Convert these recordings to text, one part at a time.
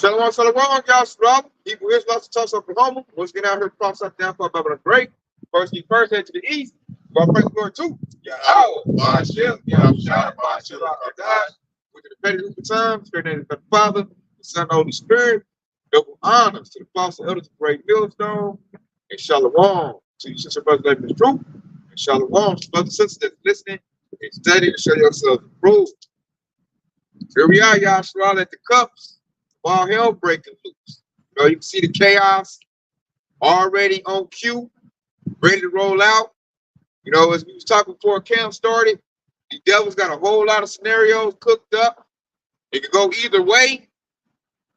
Shalom, y'all. Shalom. People here, lots of Tulsa, Oklahoma. Once again, out here, cross up down for Bible Great. First thing first, head to the east. Go praise the Lord too. My ship, shout my ship, our God. With the petty of the time, spirit name of the Father, the Son, and the Holy Spirit. Double honors to the apostle elders of Great Millstone. And shalom to you, sister, brother, name is truth. And shalom to brothers and sisters that's listening and studying to show yourselves approved. Here we are, y'all. Shalom at the cups. While hell breaking loose. You know, you can see the chaos already on cue, ready to roll out. You know, as we was talking before camp started, the devil's got a whole lot of scenarios cooked up. It could go either way,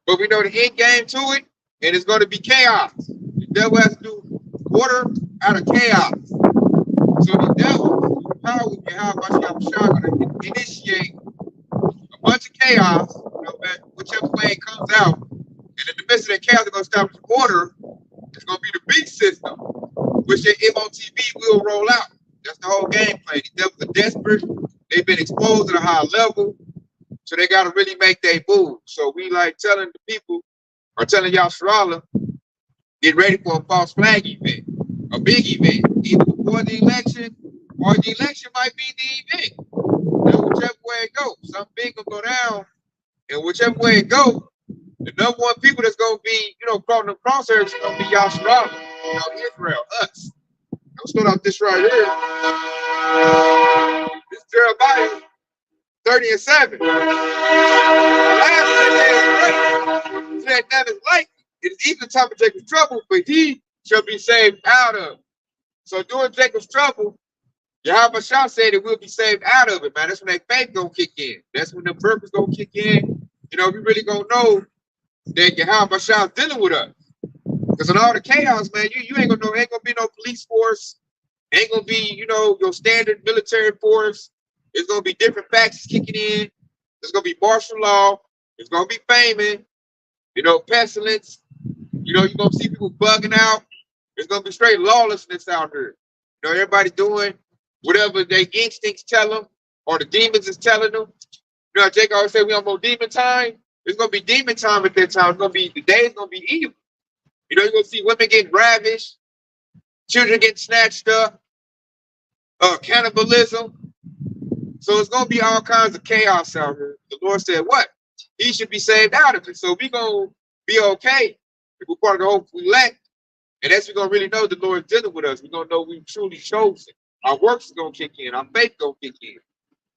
but we know the end game to it, and it's going to be chaos. The devil has to do order out of chaos. So the devil, the power with Yahweh going to initiate a bunch of chaos, you know, whichever way it comes out. And in the midst of that chaos, they're going to establish order. It's going to be the beast system, which the MOTB will roll out. That's the whole game plan. The devils are desperate. They've been exposed at a high level. So they got to really make their move. So we like telling the people, or telling y'all Sharala, get ready for a false flag event, a big event, either before the election or the election might be the event. Now, whichever way it goes, something big will go down. And whichever way it goes, the number one people that's going to be, you know, crawling the crosshairs is going to be Yahshua, you know, Israel, us. I'm start off this right here. This Jeremiah 30:7. The last that is like it is even time of Jacob's trouble, but he shall be saved out of. So during Jacob's trouble, Yahweh Shah said that we'll be saved out of it, man. That's when that faith gonna kick in. That's when the purpose gonna kick in. You know, we really gonna know that Yahweh Shah is dealing with us. Because in all the chaos, man, you ain't gonna know, ain't gonna be no police force, ain't gonna be, you know, your standard military force. It's gonna be different factions kicking in. There's gonna be martial law. It's gonna be famine, you know, pestilence. You know, you're gonna see people bugging out. It's gonna be straight lawlessness out here. You know, everybody doing whatever their instincts tell them, or the demons is telling them. You know, Jake always say we on more demon time. It's gonna be demon time at that time. It's gonna be the day is gonna be evil. You know, you're gonna see women getting ravished, children getting snatched up, cannibalism. So it's gonna be all kinds of chaos out here. The Lord said, "What? He should be saved out of it." So we gonna be okay if we're part of the hopeful elect, and that's we're gonna really know the Lord's dealing with us. We're gonna know we truly chosen. Our works is gonna kick in. Our faith gonna kick in.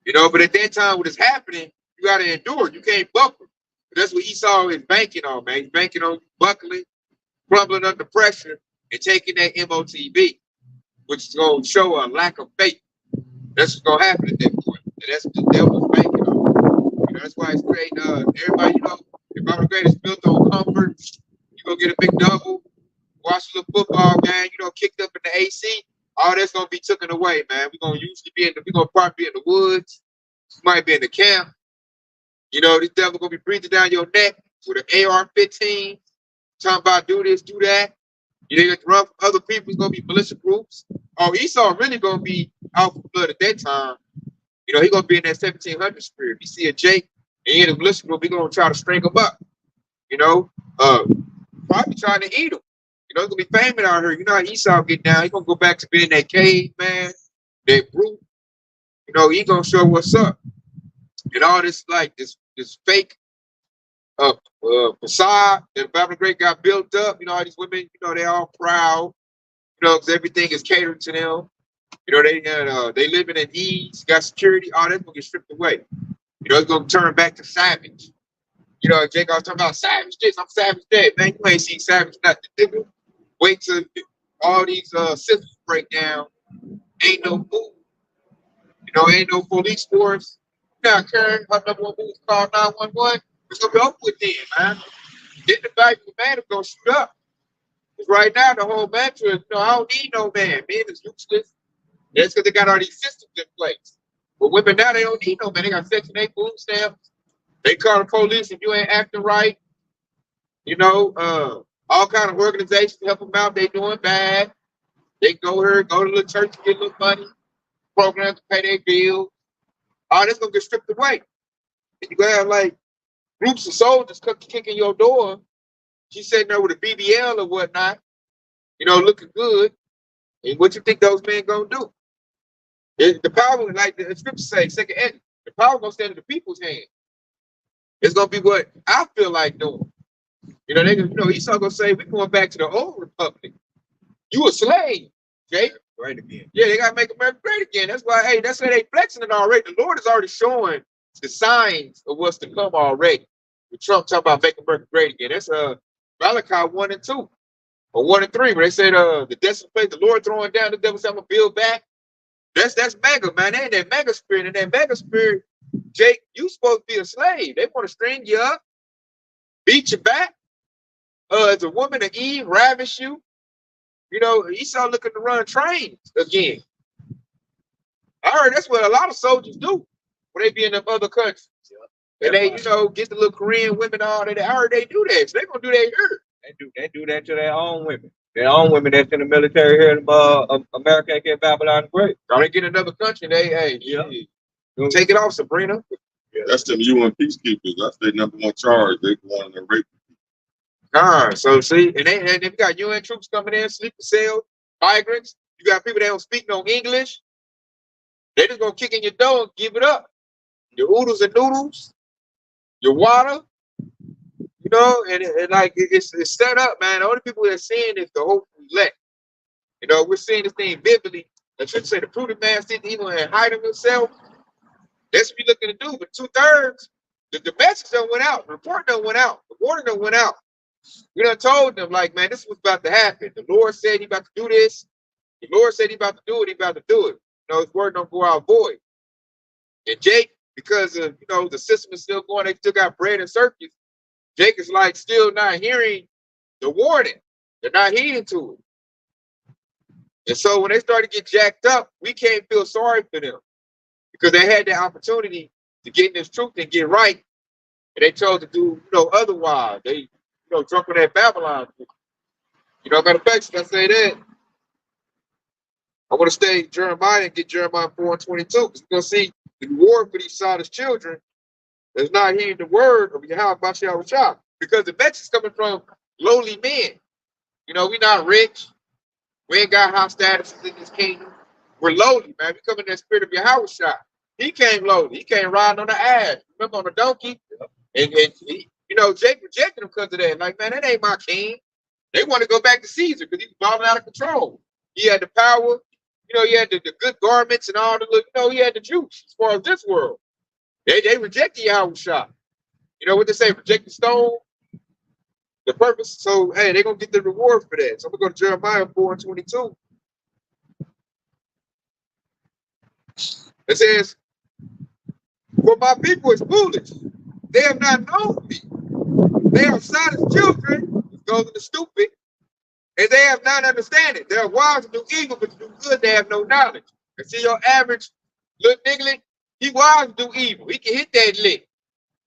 You know, but at that time when it's happening, you gotta endure. You can't buckle. That's what Esau is banking on, man. He's banking on buckling, crumbling under pressure, and taking that MOTB, which is gonna show a lack of faith. That's what's gonna happen at that point. And that's what the devil's banking on. You know, that's why it's creating everybody, you know, if I'm great, it's built on comfort. You go get a big double, watch a little football game, you know, kicked up in the AC. All that's gonna be taken away, man. We're gonna usually be we're gonna probably be in the woods, might be in the camp. You know, this devil gonna be breathing down your neck with an AR-15, talking about do this, do that. You know, you have to run from other people. It's gonna be militia groups. Oh, Esau really gonna be out for blood at that time. You know, he gonna be in that 1700 spirit. If you see a Jake and he in a militia group, he gonna try to string him up. You know, probably trying to eat him. You know, it's gonna be famine out here. You know how Esau get down. He gonna go back to being that cave, man, that brute. You know, he gonna show what's up. And all this, like, this fake facade that Babylon Great got built up. You know, all these women, you know, they all proud. You know, because everything is catered to them. You know, they living in ease, got security. All that's gonna get stripped away. You know, it's gonna turn back to savage. You know, Jake was talking about savage this, I'm savage that. Man, you ain't seen savage nothing. Nigga. Wait till all these systems break down. Ain't no food. You know, ain't no police force. Now, Karen, her number one move is called 911. It's gonna be over with then, man. Get the back of the man is gonna shoot up. Because right now, the whole mantra is, you know, I don't need no man. Men is useless. That's because they got all these systems in place. But women now, they don't need no man. They got Section 8 food stamps. They call the police if you ain't acting right. You know, all kind of organizations help them out. They doing bad. They go here, go to the church to get a little money. Programs to pay their bills. All that's going to get stripped away. And you're going to have like groups of soldiers kicking your door. She's sitting there with a BBL or whatnot, looking good. And what you think those men gonna do? The power, like the scripture say, second end, the power gonna stand in the people's hand. It's gonna be what I feel like doing. Esau gonna say, we're going back to the old republic. You a slave, Jake. Great again. Yeah, they gotta make America great again. That's why, that's why they flexing it already. The Lord is already showing the signs of what's to come already. With Trump talking about making America great again. That's Malachi 1 and 2. Or 1 and 3, where they said the desolate place, the Lord throwing down, the devil said, I'm gonna build back. That's mega, man. They ain't that mega spirit. And that mega spirit, Jake, you supposed to be a slave. They want to string you up, beat you back. As a woman of Eve, ravish you. Esau looking to run trains again. I heard that's what a lot of soldiers do when they be in them other countries. Yeah. And they, get the little Korean women all that. I heard they do that. So they gonna do that here. They do that to their own women. Their own women that's in the military here in America get Babylon Great. Or they get another country, take it off, Sabrina. Yeah. That's them UN peacekeepers. That's their number one charge. They go on and rape. So see, and they got UN troops coming in, sleeper cells, migrants. You got people that don't speak no English. They just gonna kick in your door and give it up. Your oodles and noodles, your water, and like it's set up, man. The only people that are seeing is the hopeful elect. We're seeing this thing vividly. I should say the prudent man sitting evil and hiding himself. That's what we're looking to do. But 2/3, the message done went out, the report done went out, the warning done went out. We done told them, like, man, this is what's about to happen. The Lord said he about to do this. The Lord said he about to do it, he about to do it. His word don't go out void. And Jake, because of, the system is still going, they still got bread and circus. Jake is like still not hearing the warning. They're not heeding to it. And so when they start to get jacked up, we can't feel sorry for them because they had the opportunity to get in this truth and get right. And they chose to do, otherwise. They, drunk on that Babylon. Matter of fact, I say that. I want to stay Jeremiah and get Jeremiah 4 and 22 because we're going to see the reward for these Sodom's children that's not hearing the word of Yahweh Bashiach Rashah. Because the message is coming from lowly men. We're not rich. We ain't got high status in this kingdom. We're lowly, man. We come in that spirit of Yahweh Shah. He came lowly. He came riding on the ass. Remember on the donkey? And he, Jake rejected him because of that. Like, man, that ain't my king. They want to go back to Caesar because he was balling out of control. He had the power. He had the good garments and all the, he had the juice as far as this world. They rejected Yahweh Shah. What they say, reject the stone, the purpose. So, hey, they're going to get the reward for that. So we're going to Jeremiah 4 and 22. It says, for my people is foolish. They have not known me. They are Sodom's children, those are the stupid, and they have not understanding. They are wise to do evil, but to do good, they have no knowledge. And see your average little nigga, he wise to do evil. He can hit that lick.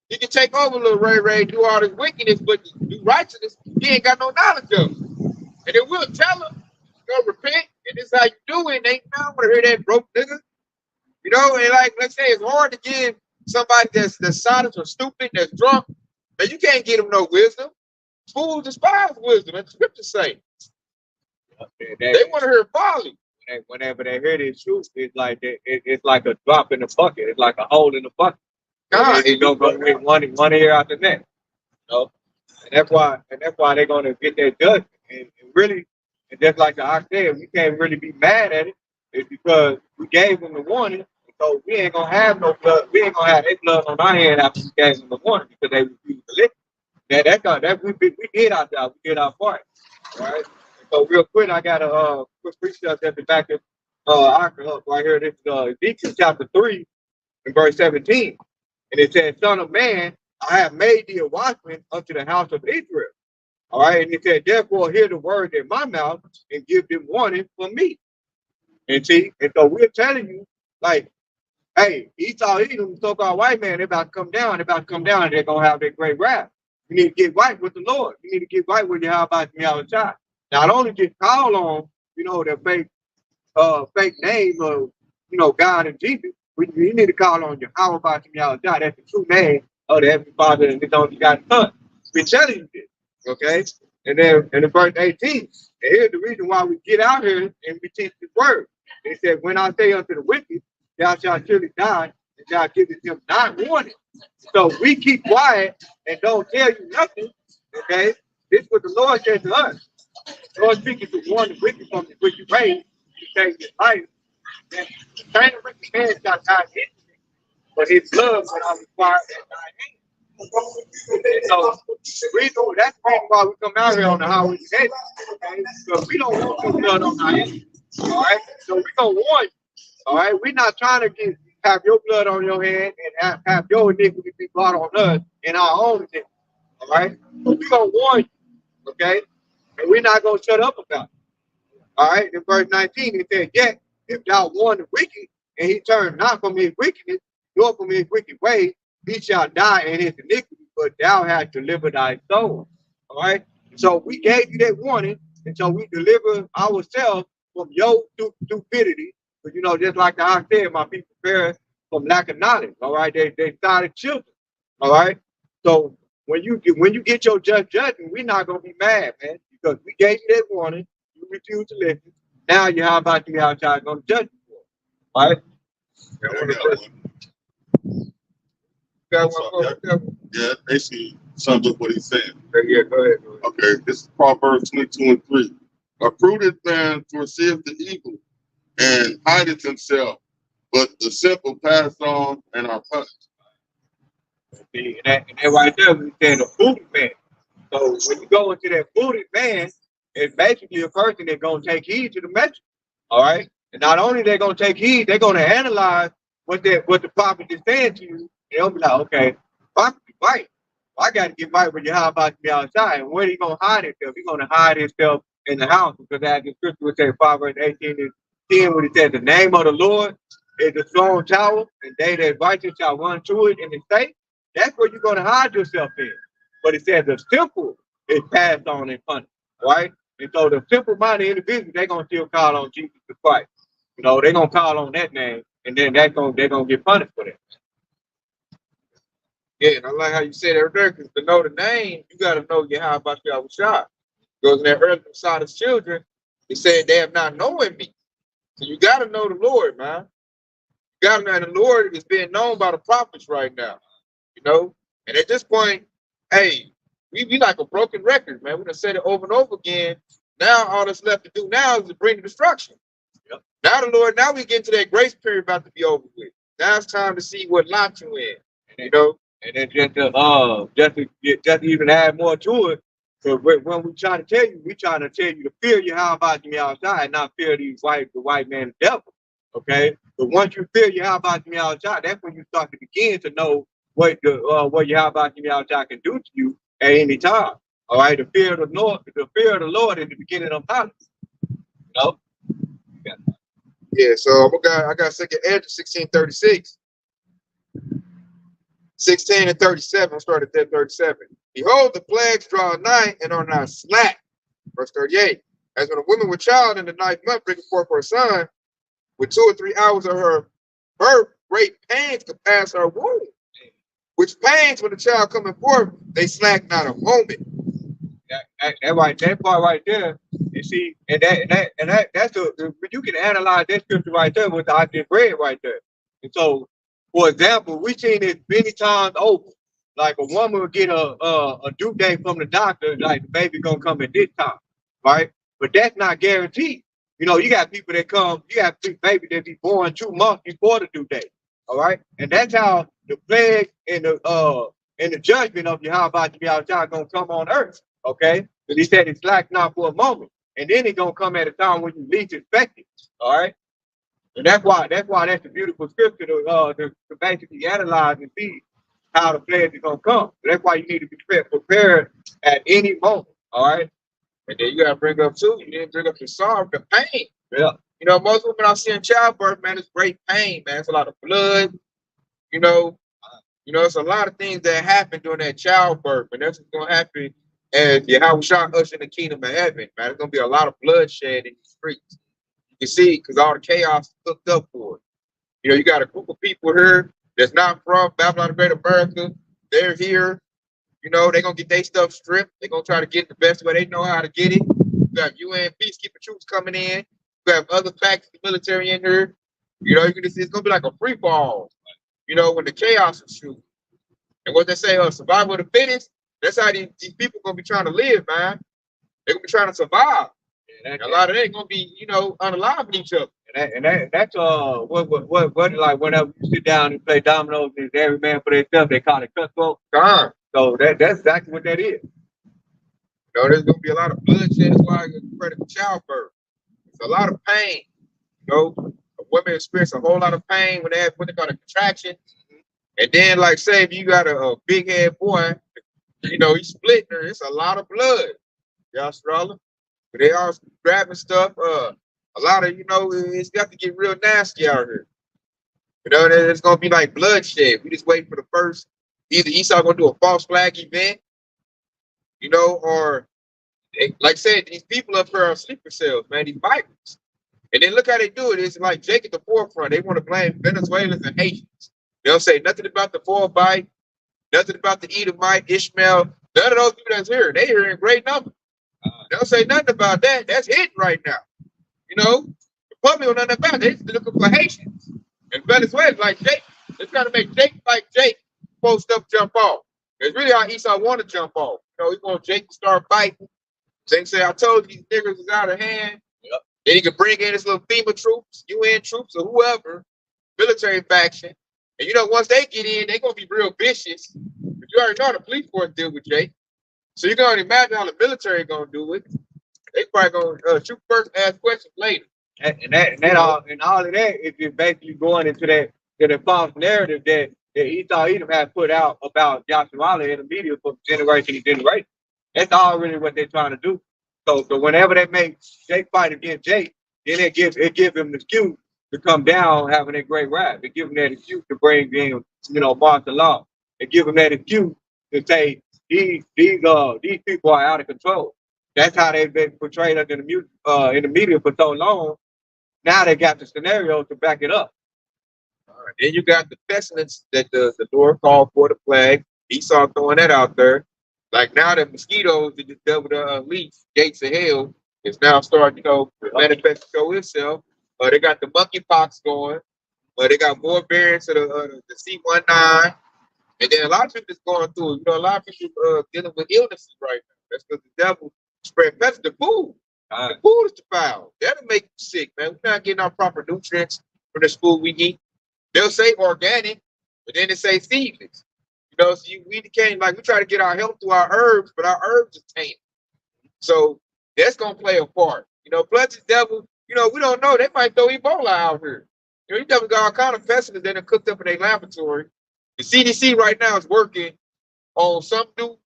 He can take over little Ray, do all this wickedness, but to do righteousness, he ain't got no knowledge of it. And then we'll tell him, go repent, and this is how you do it. And they don't want to hear that broke nigga. And like, let's say it's hard to give somebody that's silent or stupid, that's drunk, but you can't give them no wisdom. Fools despise wisdom, as the scriptures say. They want to hear folly. Whenever they hear this truth, it's like a drop in the bucket. It's like a hole in the bucket. It's gonna go with one ear out the next. And that's why they're gonna get their judgment. And really, and just like the ox said, we can't really be mad at it. It's because we gave them the warning. So we ain't gonna have no blood. We ain't gonna have their blood on our hand after we gave them the warning because they refused to listen. That we did our job. We did our part. All right. So real quick, I got a quick precept at the back of up right here. This is Ezekiel chapter 3 and verse 17. And it says, Son of man, I have made thee a watchman unto the house of Israel. All right. And it said, therefore hear the word in my mouth and give them warning for me. And see, and so we're telling you, like, hey, Esau, Edom, so-called white man, they're about to come down. They're about to come down and they're going to have their great wrath. You need to get right with the Lord. You need to get right with Yahweh Shah. Not only just call on, their fake name of, God and Jesus. You need to call on Yahweh Shah. That's the true name oh, the Heavenly Father and His only begotten Son. We telling you this, okay? And then in the verse 18, and here's the reason why we get out here and we teach His word. He said, when I say unto the wicked, thou shalt surely die, and thou givest them not warning. So we keep quiet and don't tell you nothing, okay? This is what the Lord said to us. The Lord speaking to warn the wicked from the wicked ways to take his life. And the same wicked man shall die instantly, but his blood will not require at thy hand. So we know that's the reason why we come out here on the highway today. Okay? Because we don't want your blood on our hands. All right. So we're gonna warn you. All right. We're not trying to have your blood on your hand and have your iniquity be brought on us in our own iniquity. All right. So we're gonna warn you. Okay. And we're not gonna shut up about it. All right. In verse 19, it says, yet if thou warn the wicked, and he turn not from his wickedness, nor from his wicked ways, he shall die in his iniquity, but thou hast delivered thy soul. All right. So we gave you that warning, and so we deliver ourselves from your stupidity. But you know, just like I said, my people perish from lack of knowledge. All right. They started children. All right. So when you get your judgment, we're not gonna be mad, man, because we gave you that warning. You refuse to listen. Now you how about you outside gonna judge you for it? All right. Yeah, basically sums up what he's saying. Yeah, go ahead. Okay, this is Proverbs 22:3. A prudent man foreseeth the evil and hideth himself, but the simple pass on and are punished. See, and that right there, we saying a booty man. So when you go into that booty man, it's basically a person that's gonna take heed to the message. All right. And not only they're gonna take heed, they're gonna analyze what the prophet is saying to you. They'll be like, okay, prophet is right. Well, I gotta get right with you. How about you be outside? And where are you gonna hide himself? He's gonna hide himself in the house, because as the scripture would say, Proverbs 18:10, when it says the name of the Lord is a strong tower, and they that righteous shall run to it and it's safe. That's where you're gonna hide yourself in. But it says the simple is passed on and punished, right? And so the simple-minded individuals, they're gonna still call on Jesus Christ. You know, they're gonna call on that name, and then they're gonna get punished for that. Yeah, and I like how you said that there, because to know the name, you got to know your how about you was shot. Because in that early side of children, he said they have not known me. So you got to know the Lord, man. You got to know, and the Lord is being known by the prophets right now. You know, and at this point, hey, we be like a broken record, man. We done said it over and over again. Now all that's left to do now is to bring the destruction. Yep. Now the Lord, now we get into that grace period about to be over with. Now it's time to see what lot you in. You know. And then just to even add more to it, so when we try to tell you, we trying to tell you to fear you how about you outside, not fear the white man, the devil. Okay, but once you fear you how about you outside, that's when you start to begin to know what you how about you outside can do to you at any time. All right, the fear of the Lord is the beginning of knowledge. You know? Yeah. So I got second Ezra 16:36. 16 and 37, I started at 37. Behold, the plagues draw nigh and are not slack. Verse 38. As when a woman with child in the ninth month bringing forth her son, with 2 or 3 hours of her birth, great pains could pass her womb. Which pains, when the child coming forth, they slack not a moment. That part right there, you see, that's you can analyze that scripture right there with the I just read right there. And so, for example, we've seen it many times over. Like a woman will get a due date from the doctor, like the baby gonna come at this time, right? But that's not guaranteed. You know, you got people that come, you got baby that be born 2 months before the due date. All right, and that's how the plague and the judgment of you how about to be outside gonna come on earth. Okay, because he said it's slack not for a moment, and then it's gonna come at a time when you least expect it. All right. And that's why that's a beautiful scripture to basically analyze and see how the plague is gonna come. So that's why you need to be prepared at any moment. All right. And then you gotta bring up too, you didn't bring up the sorrow, the pain. Yeah. You know, most women I see in childbirth, man, it's great pain, man. It's a lot of blood, you know, it's a lot of things that happen during that childbirth, and that's what's gonna happen. And how we shot us in the kingdom of heaven, man. There's gonna be a lot of bloodshed in the streets. You see, because all the chaos is hooked up for it. You know, you got a group of people here that's not from Babylon the Great America. They're here. You know, they're gonna get their stuff stripped. They're gonna try to get it the best way they know how to get it. You got UN peacekeeper troops coming in. You have other factions of the military in here. You know, you can just, it's gonna be like a free fall. You know, when the chaos is shooting. And what they say, survival of the fittest, that's how these people gonna be trying to live, man. They're gonna be trying to survive. And a lot of them gonna be, you know, unaliving each other. That's what like whenever you sit down and play dominoes and every man for themselves, they call it cutthroat. God. So that's exactly what that is. You know, there's gonna be a lot of bloodshed. That's why it's critical childbirth. It's a lot of pain. You know, women experience a whole lot of pain when they have what they call a contraction. And then, like, say if you got a big head boy, you know, he's splitting her. It's a lot of blood. Y'all struggling. But they all grabbing stuff. A lot of, you know, it's got to get real nasty out here. You know, it's gonna be like bloodshed. We just waiting for the first. Either Esau gonna do a false flag event, you know, or like I said, these people up here are sleeper cells, man. These migrants. And then look how they do it. It's like Jake at the forefront. They want to blame Venezuelans and Haitians. They don't say nothing about the Forbite, nothing about the Edomite, Ishmael. None of those people that's here. They here in great numbers. They don't say nothing about that. That's hidden right now. You know, the public don't know nothing about it. They just looking for Haitians. And Venezuela like Jake. They're trying to make Jake like Jake before stuff jump off. It's really how Esau want to jump off. You know, he want Jake to start fighting. They say, I told you these niggas is out of hand. Yep. Then he could bring in his little FEMA troops, UN troops, or whoever, military faction. And you know, once they get in, they're gonna be real vicious. But you already know the police force deal with Jake. So you can already imagine how the military gonna do it. They probably gonna shoot first, ask questions later. And all of that is just basically going into that false narrative that Esau Edom has put out about Yasharala in the media for generation to generation. That's all really what they're trying to do. So whenever they make Jake fight against Jake, then it gives him the excuse to come down having a great rap. It gives him that excuse to bring in, you know, martial law. It gives him that excuse to say these people are out of control. That's how they've been portrayed in the media for so long. Now they got the scenario to back it up. All right. Then you got the pestilence that the Lord called for the plague. Esau throwing that out there. Like now the mosquitoes that the devil unleashed, gates of hell, is now starting, you know, to manifest to show itself. They got the monkeypox going. They got more variants of the C19. And then a lot of people is going through, you know, a lot of people dealing with illnesses right now. That's because the devil spread pest the food. The food is defiled. That'll make you sick, man. We're not getting our proper nutrients from this food we eat. They'll say organic, but then they say seedless. You know, so we became like we try to get our health through our herbs, but our herbs are tainted. So that's gonna play a part. You know, plus the devil, you know, we don't know. They might throw Ebola out here. You know, you devil got all kind of pestilence that are cooked up in their laboratory. The CDC right now is working on some new,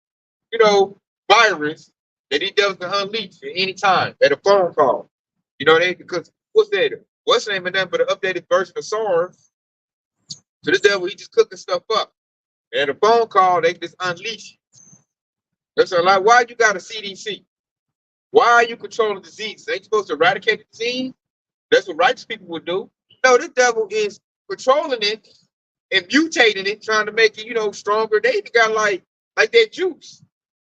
you know, virus that these devils can unleash at any time at a phone call. You know, because what's that? What's the name of them but an updated version of SARS? So this devil, he just cooking stuff up. And a phone call, they just unleash it. That's a lot. Why you got a CDC? Why are you controlling the disease? Ain't you supposed to eradicate the disease? That's what righteous people would do. No, this devil is controlling it and mutating it, trying to make it, you know, stronger. They even got like that juice.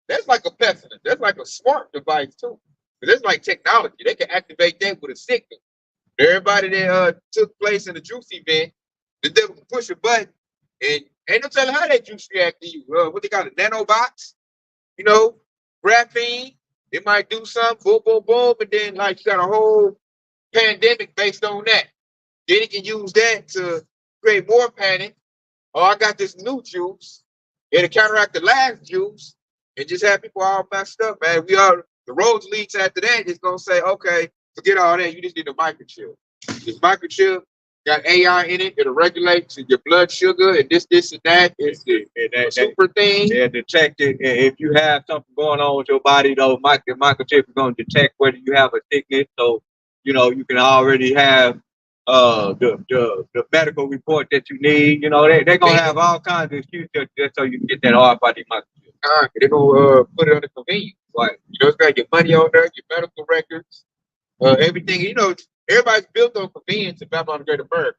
That's like a pestilence. That's like a smart device too. Because it's like technology. They can activate that with a signal. Everybody that took place in the juice event, the devil can push a button and ain't no telling how that juice react to you. What they got, a nanobox, you know, graphene. It might do something, boom, boom, boom, and then like you got a whole pandemic based on that. Then it can use that to create more panic. Oh, I got this new juice. It'll counteract the last juice and just have people all messed up, man. The roads leads after that is gonna say, okay, forget all that. You just need a microchip. This microchip got AI in it. It'll regulate to your blood sugar and this, and that. It's the super thing. They'll detect it. If you have something going on with your body, though, the microchip is going to detect whether you have a sickness. So, you know, you can already have the medical report that you need. You know, they're going to have all kinds of excuses just so you can get that RFID microchip. They're going to put it on the convenience. Like, you know, it's got your money on there, your medical records, everything. You know, everybody's built on convenience in Babylon the Great America.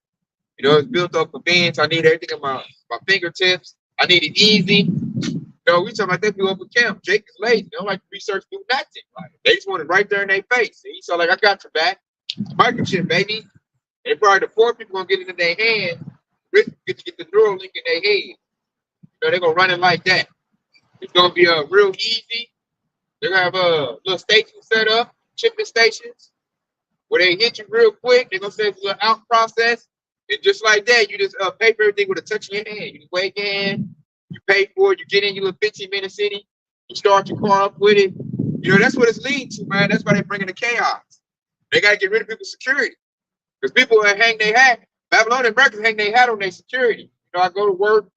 You know, it's built on convenience. I need everything in my fingertips. I need it easy. We talking about that people up at camp. Jake is lazy. They don't like to research, do nothing. Like, they just want it right there in their face. And Esau like, I got your back. Microchip, baby. And probably the 4 people gonna get it in their hand. Rich get to get the neural link in their head. They're gonna run it like that. It's gonna be real easy. They're gonna have a little station set up, chipping stations, where they hit you real quick. They're gonna say it's a little out process. And just like that, you just pay for everything with a touch of your hand. You just wave your hand, you pay for it, you get in your little 15-minute city, you start your car up with it. That's what it's leading to, man. That's why they're bringing the chaos. They gotta get rid of people's security. Because people hang their hat. Babylonian Americans hang their hat on their security. I go to work,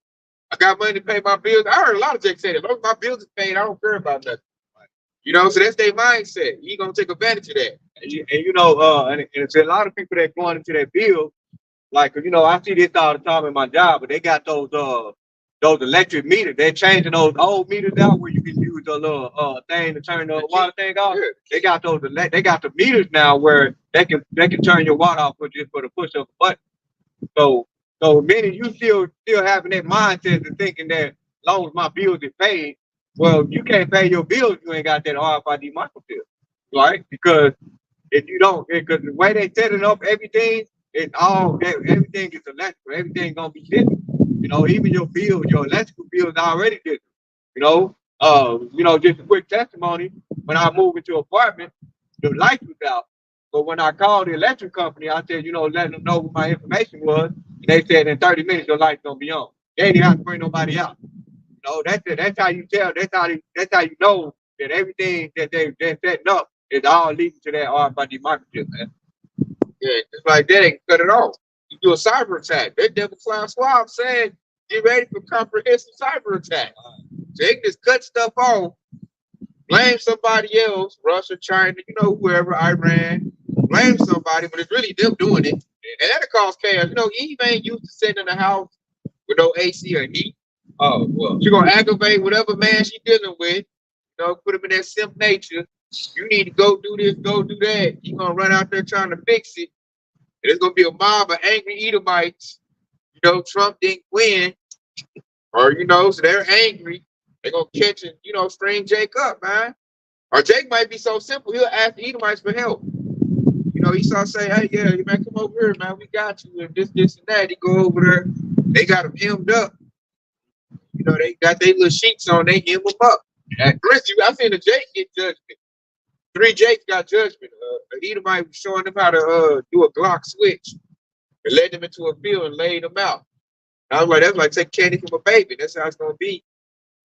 I got money to pay my bills. I heard a lot of Jake say that. As long as my bills are paid, I don't care about nothing. So that's their mindset. You gonna take advantage of that. And it's a lot of people that going into that bill. Like, I see this all the time in my job, but they got those electric meters. They're changing those old meters out where you can use a little thing to turn the water thing off. Yeah. They got they got the meters now where they can turn your water off just for the push of a button. So meaning you still having that mindset of thinking that as long as my bills are paid, well, you can't pay your bills if you ain't got that RFID microchip, right? Because if you don't, because the way they setting up everything, everything is electrical. Everything gonna be digital. Even your bills, your electrical bills are already digital. Just a quick testimony. When I moved into an apartment, the lights was out. But when I called the electric company, I said, letting them know what my information was. And they said in 30 minutes your light's gonna be on. They didn't have to bring nobody out. That's it. That's how you tell. That's how you know that everything that they're setting up is all leading to that RFID microchip, man. Yeah, just like that, they can cut it off. You do a cyber attack. That Devil Clown Swab said, get ready for comprehensive cyber attack. So they can just cut stuff off, blame somebody else, Russia, China, whoever, Iran, blame somebody, but it's really them doing it. And that'll cause chaos. Eve ain't used to sitting in the house with no AC or heat. Oh, well, she's going to aggravate whatever man she's dealing with, put him in that simp nature. You need to go do this, go do that. You're going to run out there trying to fix it. And there's going to be a mob of angry Edomites. Trump didn't win. Or, so they're angry. They're going to catch and, string Jake up, man. Or Jake might be so simple, he'll ask the Edomites for help. Esau say, hey, yeah, man, come over here, man. We got you. And this, and that. He go over there. They got him hemmed up. They got their little sheets on. They hem him up. And Chris, I seen a Jake get judgment. 3 Jakes got judgment. Edomite was showing them how to do a Glock switch and led them into a field and laid them out. And I was like, that's like take candy from a baby. That's how it's gonna be.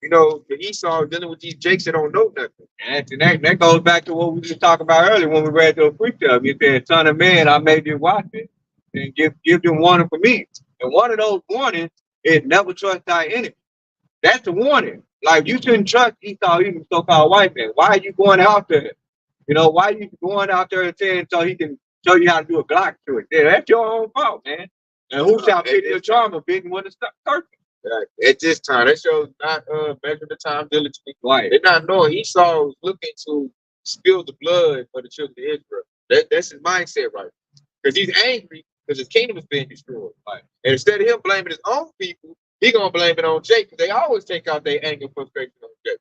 The Esau dealing with these Jakes that don't know nothing. And that goes back to what we were talking about earlier when we read those precepts. You said, son of man, I made you watch it and give them warning for me. And one of those warnings is never trust thy enemy. That's the warning. Like, you shouldn't trust Esau, even so-called white man. Why are you going out there? Why are you going out there and saying so he can show you how to do a Glock to it? Yeah, that's your own fault, man. And who shall fit your charmer bitten with a turkey? At this time, that shows not measuring the time diligently. Right. They're not knowing Esau was looking to spill the blood for the children of Israel. That's his mindset, right? Because he's angry because his kingdom is being destroyed. Right. And instead of him blaming his own people, he gonna blame it on Jake, because they always take out their anger and frustration on Jake.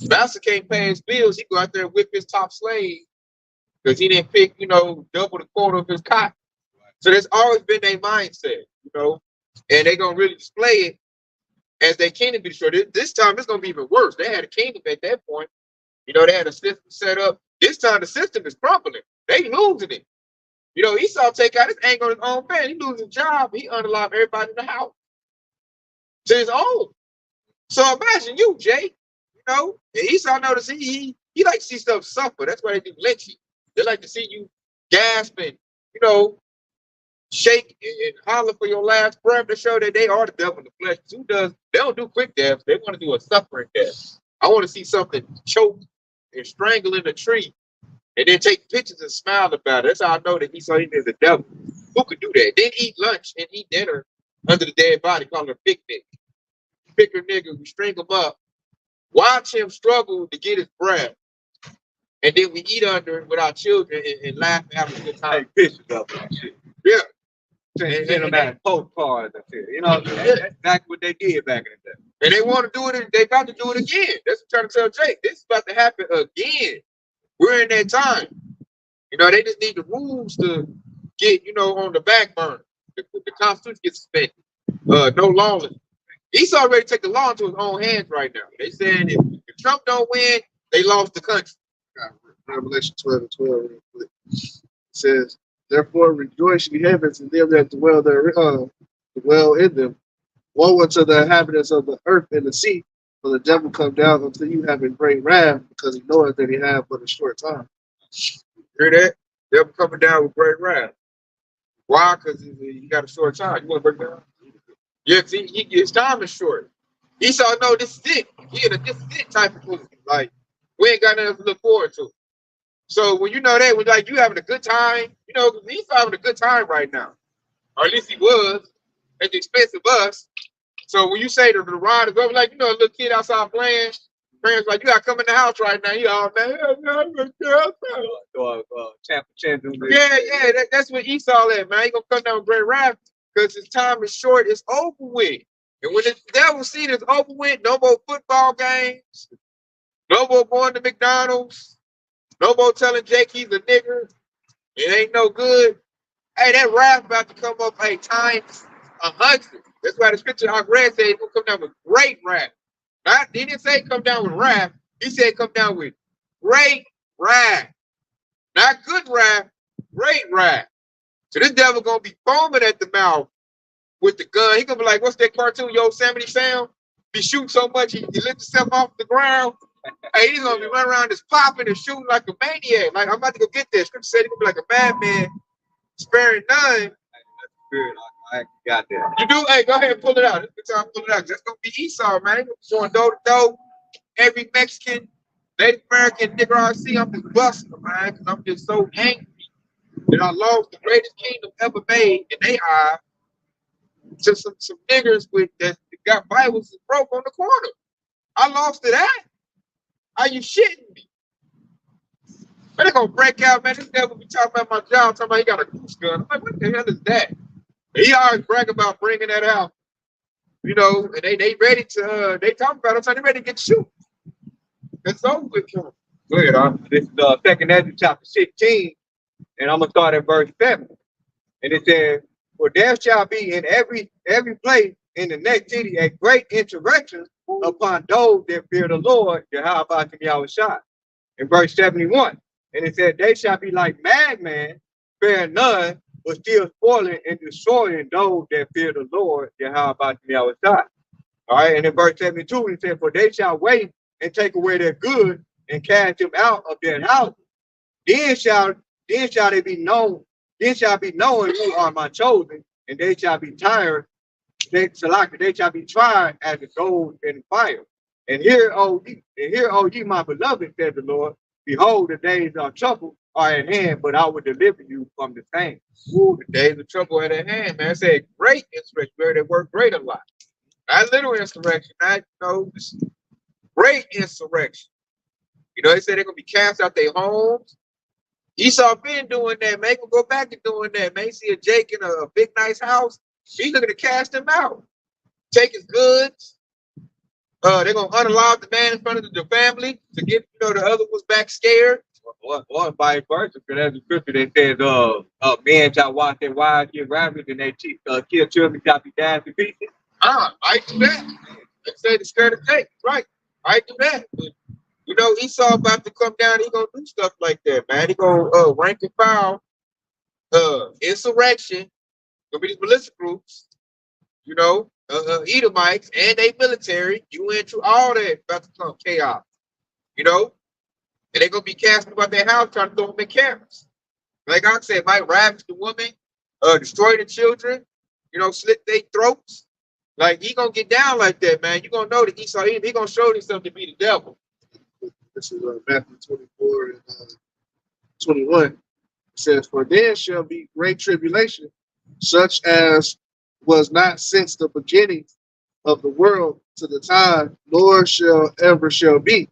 Master can't pay his bills, he go out there and whip his top slave because he didn't pick, double the quota of his cotton. So that's always been their mindset, and they're gonna really display it as their kingdom be destroyed. This time it's gonna be even worse. They had a kingdom at that point, they had a system set up. This time the system is crumbling. They losing it. Esau take out his anger on his own man. He loses his job. He unalive everybody in the house to his own. So imagine you, Jake. And Esau notice he like to see stuff suffer. That's why they do lynching. They like to see you gasp and, shake and holler for your last breath to show that they are the devil in the flesh. Who does? They don't do quick deaths. They want to do a suffering death. I want to see something choke and strangle in a tree, and then take pictures and smile about it. That's how I know that Esau is the devil. Who could do that? Then eat lunch and eat dinner under the dead body, call it a picnic. Pick a nigga, we string him up, watch him struggle to get his breath, and then we eat under it with our children and laugh and have a good time. Take pictures of it. Yeah. Send them out postcards and shit. You know, that's exactly what they did back in the day. And they want to do it. They about to do it again. That's what I'm trying to tell Jake. This is about to happen again. We're in that time. You know, they just need the rules to get, you know, on the back burner. The Constitution gets suspended. No longer. He's already taking the law into his own hands right now. They saying if Trump don't win, they lost the country. Revelation 12 and 12 real quick. It says, therefore rejoice ye heavens and them that dwell in them. Woe unto the inhabitants of the earth and the sea, for the devil come down unto you having great wrath, because he knoweth that he have but a short time. Hear that? Devil coming down with great wrath. Why? Because he got a short time. You want to break down? Yeah, see, his time is short. Esau know this is it. This is it type of movie. Like, we ain't got nothing to look forward to. So when you know that, when like you having a good time, you know, Esau having a good time right now. Or at least he was at the expense of us. So when you say the ride is over, like, you know, a little kid outside playing, parents like, you gotta come in the house right now. You all, man, that's what Esau at, man. He gonna come down with great wrath because his time is short, it's over with. And when the devil see it's over with, no more football games, no more going to McDonald's, no more telling Jake he's a nigger. It ain't no good. Hey, that wrath about to come up, hey, times 100. That's why the scripture I read said it's gonna come down with great wrath. He didn't say come down with wrath. He said come down with great wrath. Not good wrath, great wrath. So this devil gonna be foaming at the mouth with the gun. He gonna be like, what's that cartoon, Yosemite Sam? Be shooting so much he lifts himself off the ground. Hey, he's gonna be running around just popping and shooting like a maniac. Like, I'm about to go get this. Scripture said he's gonna be like a madman, sparing none. I got that. You do? Hey, go ahead and pull it out. It's time to pull it out. That's gonna be Esau, man. Going door to door. Every Mexican, Native American nigga I see, I'm just busting, man, because I'm just so angry that I lost the greatest kingdom ever made in their eye to some niggers with that got Bibles and broke on the corner. I lost to that. Are you shitting me? Man, they gonna break out, man. This devil be talking about my job, talking about he got a goose gun. I'm like, what the hell is that? He always brag about bringing that out, you know, and they ready to, they talk about it, so they ready to get shoot. It's over with him. Go ahead, This is 2 Ezra chapter 16, and I'm going to start at verse 7. And it says, for there shall be in every place in the next city a great insurrection upon those that fear the Lord, Jehovah Yahushua. In verse 71, and it said, they shall be like madmen, sparing none, but still spoiling and destroying those that fear the Lord, Jehovah Yahushua. All right, and in verse 72, it said, for they shall wait and take away their good and cast them out of their houses. Then shall they be known, then shall be known who are my chosen, and they shall be tired, they shall be tried as the gold in fire. And here, O ye, my beloved, said the Lord, behold, the days of trouble are at hand, but I will deliver you from the same. Ooh, the days of trouble are at hand, man. I said great insurrection, where they work great a lot. Not little insurrection, not, you know, great insurrection. You know, they said they're gonna be cast out their homes. Esau been doing that, man. He gonna go back to doing that, man. You see a Jake in a big nice house, he's looking to cast him out. Take his goods. They're gonna unalive the man in front of the family to get, you know, the other was back scared. Or vice versa, because there's a scripture that says, men shall watch their wives get ravaged and they kill children shall be dashed to pieces. I do that. They say the skirt of Jake, right? I do that. But, you know, Esau about to come down, he gonna do stuff like that, man. He gonna rank and file, insurrection, gonna be these militia groups, you know, Edomites and they military, you into all that about to come chaos, you know, and they're gonna be casting about their house trying to throw them in camps. Like I said, might ravage the woman, destroy the children, you know, slit their throats. Like he gonna get down like that, man. You gonna know that Esau, he gonna show himself to be the devil. This is Matthew 24 and 21. It says, for there shall be great tribulation, such as was not since the beginning of the world to the time, nor shall ever shall be.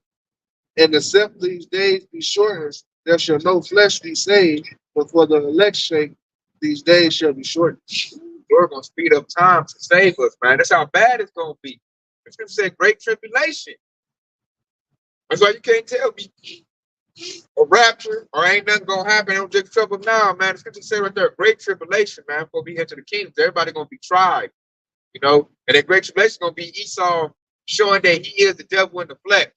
And except these days be shortened, there shall no flesh be saved, but for the elect's sake these days shall be shortened. Lord gonna speed up time to save us, man. That's how bad it's gonna be. The scripture said great tribulation. That's why you can't tell me a rapture or ain't nothing gonna happen. Don't just trouble now, man. The scripture say right there, great tribulation, man, before we enter the kingdom. Everybody gonna be tried, you know. And that great tribulation gonna be Esau showing that he is the devil in the flesh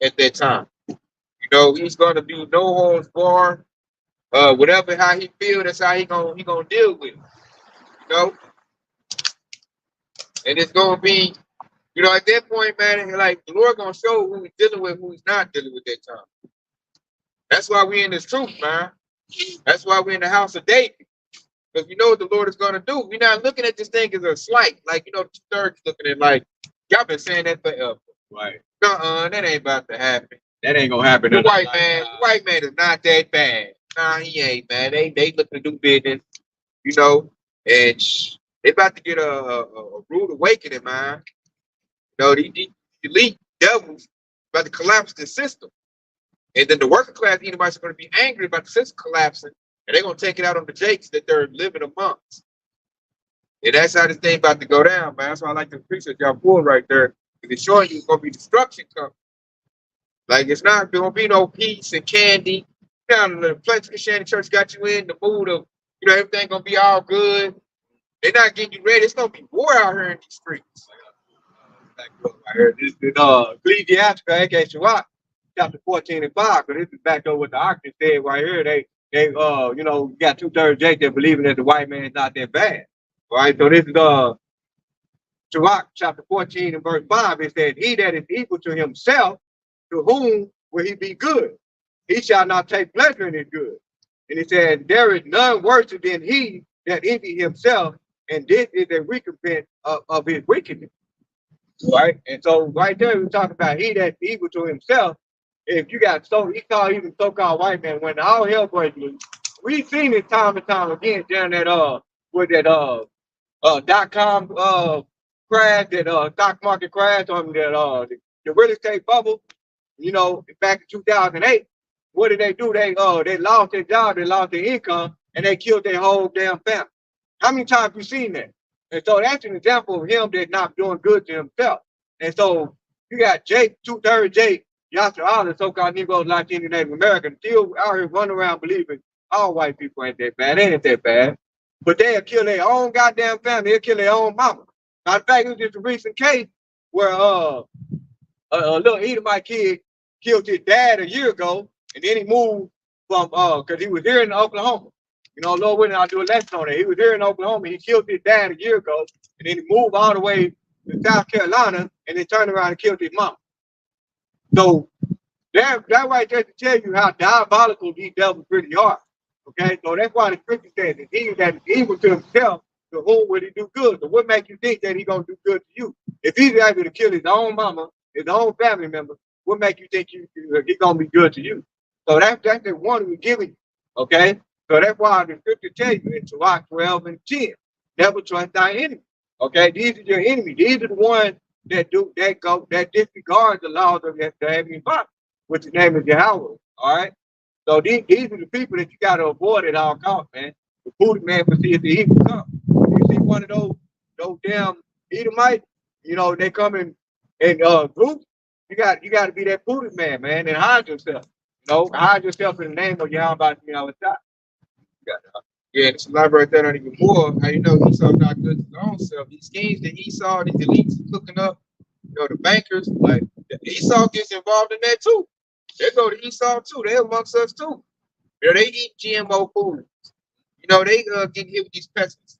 at that time. You know, he's gonna be no holds barred. Whatever how he feel, that's how he gonna deal with it. You know, and it's gonna be, you know, at that point, man, like the Lord gonna show who he's dealing with, who he's not dealing with that time. That's why we in this truth, man. That's why we're in the house of David. Because we know what the Lord is gonna do. We're not looking at this thing as a slight, like you know, two-thirds looking at like y'all been saying that forever. Right. That ain't about to happen. That ain't gonna happen. The white man is not that bad. Nah, he ain't, man. They looking to do business, you know, and they about to get a rude awakening, man. You know, the elite devils about to collapse the system. And then the working class Edomites are going to be angry about the system collapsing, and they're going to take it out on the Jakes that they're living amongst. And that's how this thing about to go down, man. That's why I like the preachers y'all pull right there. Because it's showing you it's going to be destruction coming. Like, it's not going to be no peace and candy. Down the place Christianity Church got you in the mood of, you know, everything going to be all good. They're not getting you ready. It's going to be war out here in these streets. I heard this is Ecclesiastes, aka Sirach, chapter 14 and 5, because this is back over what the Oxford said right here. They you know, got 2/3 Jake that believing that the white man is not that bad. Right? So this is Sirach chapter 14 and verse 5. It says, he that is equal to himself, to whom will he be good? He shall not take pleasure in his good. And he said, there is none worse than he that envy himself, and this is a recompense of his wickedness. Right? And so right there we're talking about he that's equal to himself. If you got he called even so-called white man when all hell breaks loose. We've seen it time and time again during that with that .com crash, that stock market crash on that the real estate bubble, you know, back in 2008. What did they do? They lost their job, they lost their income, and they killed their whole damn family. How many times have you seen that? And so that's an example of him that's not doing good to himself. And so you got Jake, 2/3 Jake, Yasser Allah, so-called Negroes like any Native American, still out here running around believing all white people ain't that bad. They ain't that bad. But they'll kill their own goddamn family. They'll kill their own mama. Matter of fact, it was just a recent case where a little Edomite kid killed his dad a year ago, and then he moved from because he was here in Oklahoma. You know, Lord willing, I'll do a lesson on it. He was here in Oklahoma. He killed his dad a year ago, and then he moved all the way to South Carolina, and then turned around and killed his mom. So that right there to tell you how diabolical these devils really are. Okay, so that's why the scripture says that he that is evil to himself, to whom will he do good? So what makes you think that he's gonna do good to you? If he's able to kill his own mama, his own family member, what makes you think he's gonna be good to you? So that's the one we're giving you. Okay, so that's why the scripture tells you in Sirach 12 and 10, never trust thy enemy. Okay, these are your enemies. These are the ones that disregard the laws of the Heavenly Father, which the name is Yahweh. All right. So these are the people that you got to avoid at all costs, man. The booty man will see if the evil come. You see one of those damn Edomites, you know, they come in groups. You got to be that booty man, man, and hide yourself. You know, hide yourself in the name of Yahweh by me all the time. Yeah, it's elaborate that on even more. How you know Esau's not good to his own self. These schemes that Esau, these elites cooking up, you know, the bankers, like Esau gets involved in that too. They go to Esau too. They amongst us too. You know, they eat GMO food. You know, they get hit with these pesticides.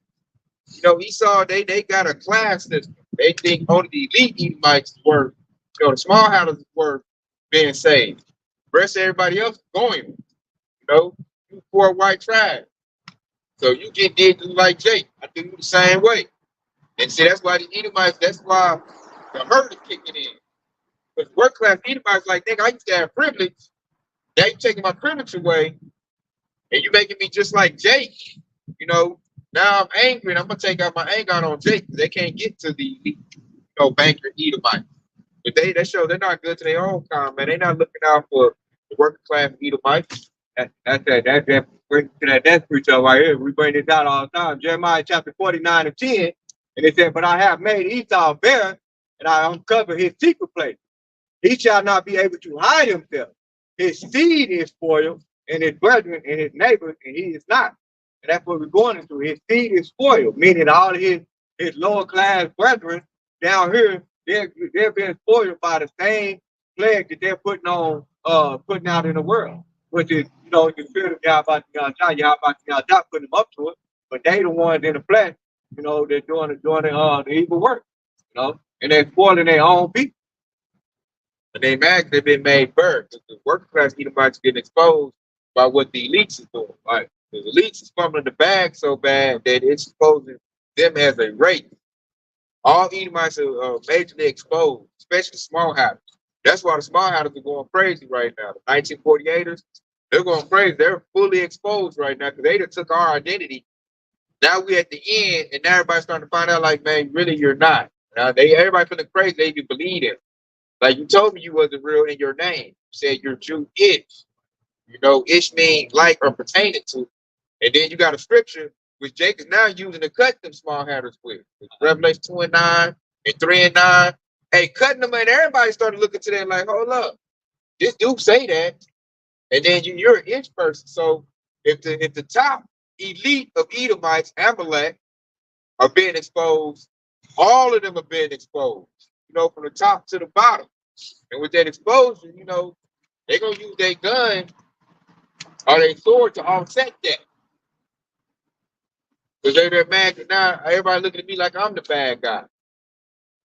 You know, Esau, they got a class system. They think only the elite Edomites were, you know, the small houses were being saved. The rest of everybody else is going. You know, you poor white trash. So you get did like Jake. I do the same way. And see, that's why the Edomites, that's why the hurt is kicking in. Because work class Edomites like, nigga, I used to have privilege. Now you taking my privilege away, and you making me just like Jake. You know, now I'm angry, and I'm gonna take out my anger on Jake because they can't get to the banker Edomite. But they show they're not good to their own kind, man. They're not looking out for the working class Edomites. That's bring to that next preacher right here. We bring this out all the time. Jeremiah chapter 49 and 10. And it said, but I have made Esau bare, and I uncover his secret place. He shall not be able to hide himself. His seed is spoiled, and his brethren and his neighbors, and he is not. And that's what we're going into. His seed is spoiled, meaning all his lower class brethren down here, they're being spoiled by the same plague that they're putting out in the world, which is, the spirit of Yahweh putting them up to it, but they the ones in the flesh, they're doing the evil work, and they're spoiling their own people. And they mad they've been made birds. The working class Edomites getting exposed by what the elites is doing. Right? The elites is fumbling the bag so bad that it's exposing them as a race. All Edomites are majorly exposed, especially small houses. That's why the small houses are going crazy right now. The 1948ers, they're going crazy. They're fully exposed right now because they just took our identity. Now we at the end, and now everybody's starting to find out, like, man, really you're not. Now everybody feeling crazy. They even believe it. Like you told me you wasn't real in your name. You said you're Jew-ish. Ish means like or pertaining to. And then you got a scripture which Jake is now using to cut them small hatters with. Revelation 2 and 9 and 3 and 9. Hey, cutting them, and everybody started looking to them like, hold up. This dude say that. And then you're an ish person. So if the top elite of Edomites, Amalek, are being exposed, all of them are being exposed. From the top to the bottom. And with that exposure, they're going to use their gun or their sword to offset that. Because they're mad now. Everybody looking at me like I'm the bad guy.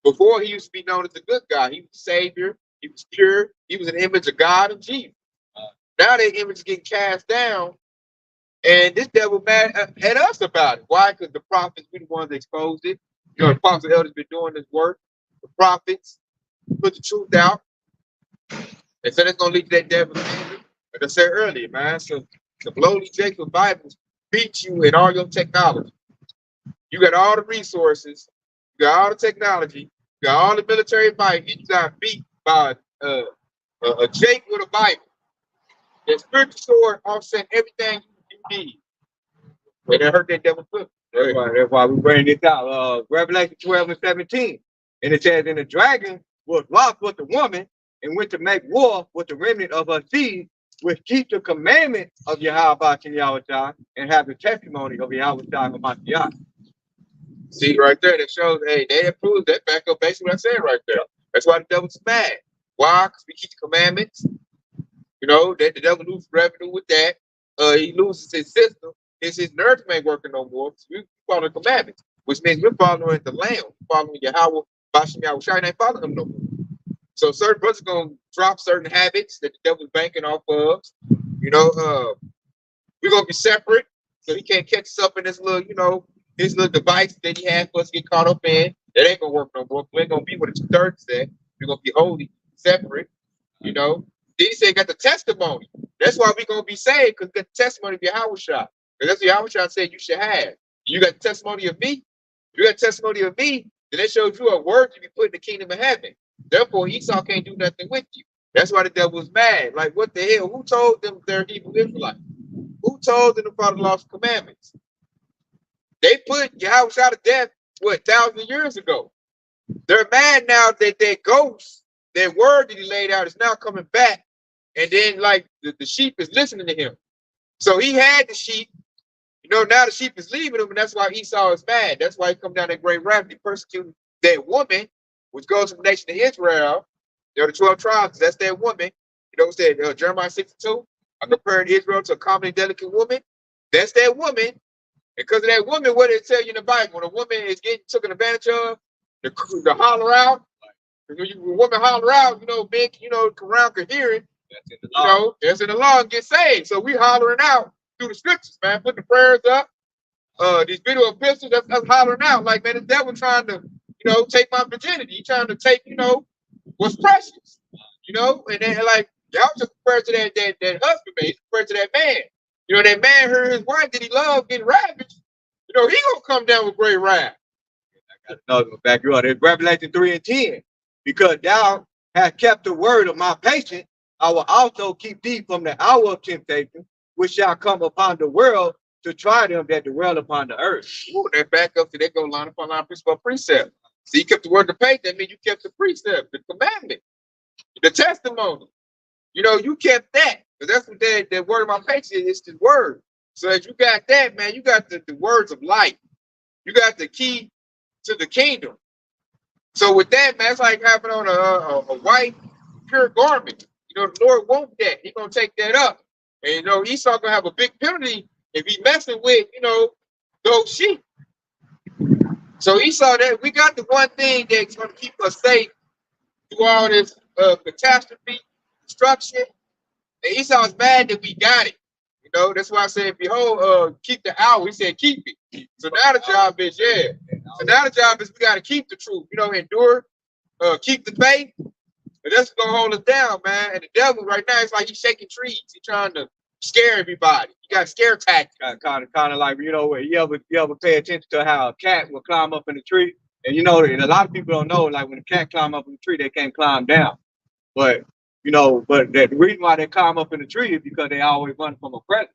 Before, he used to be known as the good guy. He was the savior. He was pure. He was an image of God and Jesus. Now that image is getting cast down. And this devil mad at us about it. Why? Because the prophets, we the ones that exposed it. The apostle elders been doing this work. The prophets put the truth out, and so that's gonna lead to that devil's anger. Like I said earlier, man. So the lowly Jacob Bibles beat you in all your technology. You got all the resources, you got all the technology, you got all the military might, and you got beat by a Jake with a Bible. The spiritual sword offset everything you need, and it hurt that devil's foot. That's why we bring this out. Revelation 12 and 17. And it says, and the dragon was wroth with the woman and went to make war with the remnant of her seed, which keep the commandment of Yahweh and have the testimony of Yahweh Hamashiach. See right there, that shows, hey, they approved that back up basically what I said right there. That's why the devil's mad. Why? Because we keep the commandments. That the devil loses revenue with that. He loses his system. His nerves ain't working no more. So we follow the commandments, which means we're following the Lamb, following Yahweh. Yahweh ain't following him no more. So certain brothers gonna drop certain habits that the devil's banking off of. We're gonna be separate, so he can't catch us up in this little, his little device that he has for us to get caught up in. That ain't gonna work no more. We ain't gonna be what the 2/3 said. We're gonna be holy, separate. Then he said, got the testimony. That's why we're gonna be saved, because the testimony of Yahweh. Because that's what Yahweh said you should have. You got the testimony of me. You got the testimony of me. Then it shows you a word to be put in the kingdom of heaven. Therefore, Esau can't do nothing with you. That's why the devil was mad. Like, what the hell? Who told them they're Hebrew Israelites? Who told them to follow the laws and commandments? They put Yahweh to death, 1,000 years ago. They're mad now that their ghost, their word that he laid out is now coming back. And then, like, the sheep is listening to him. So he had the sheep. Now the sheep is leaving him, and that's why Esau is mad. That's why he come down that great wrath. He persecuted that woman, which goes to the nation of Israel. The 12 tribes, that's that woman. It said Jeremiah 62, I compared Israel to a common and delicate woman. That's that woman. Because of that woman, what did it tell you in the Bible? When a woman is getting taken advantage of, the holler out. When a woman holler out, men, around can hear it. That's in the law. That's in the law and get saved. So we hollering out through the scriptures, man, putting the prayers up. These video epistles, that's us hollering out like, man, the devil trying to, take my virginity. He trying to take, what's precious, and then like y'all just refer to that husband, man, refer to that man. That man heard his wife that he loved getting ravaged. He gonna come down with great wrath. I got another one back you up. It's Revelation 3 and 10. Because thou hast kept the word of my patience, I will also keep thee from the hour of temptation, which shall come upon the world to try them that dwell upon the earth. Ooh, that back up to they go line upon line, precept upon precept. So you kept the word to pay, that means you kept the precept, the commandment, the testimony. You know, you kept that. Because that's what that word of my faith is, it's the word. So if you got that, man, you got the words of life. You got the key to the kingdom. So with that, man, it's like having on a white, pure garment. You know, the Lord wants that. He's going to take that up. And, you know, Esau going to have a big penalty if he's messing with, you know, those sheep. So Esau, that we got the one thing that's going to keep us safe through all this catastrophe, destruction. And Esau is mad that we got it. You know, that's why I said, behold, keep the hour. He said, keep it. So now the job is, yeah. So now the job is we got to keep the truth. You know, endure, keep the faith. And that's going to hold us down, man. And the devil right now, it's like he's shaking trees. He's trying to scare everybody. You got scare tactics. Kind of like, you know, you ever pay attention to how a cat will climb up in a tree? And you know, and a lot of people don't know, like when a cat climb up in a tree, they can't climb down. But you know, but the reason why they climb up in the tree is because they always run from a predator.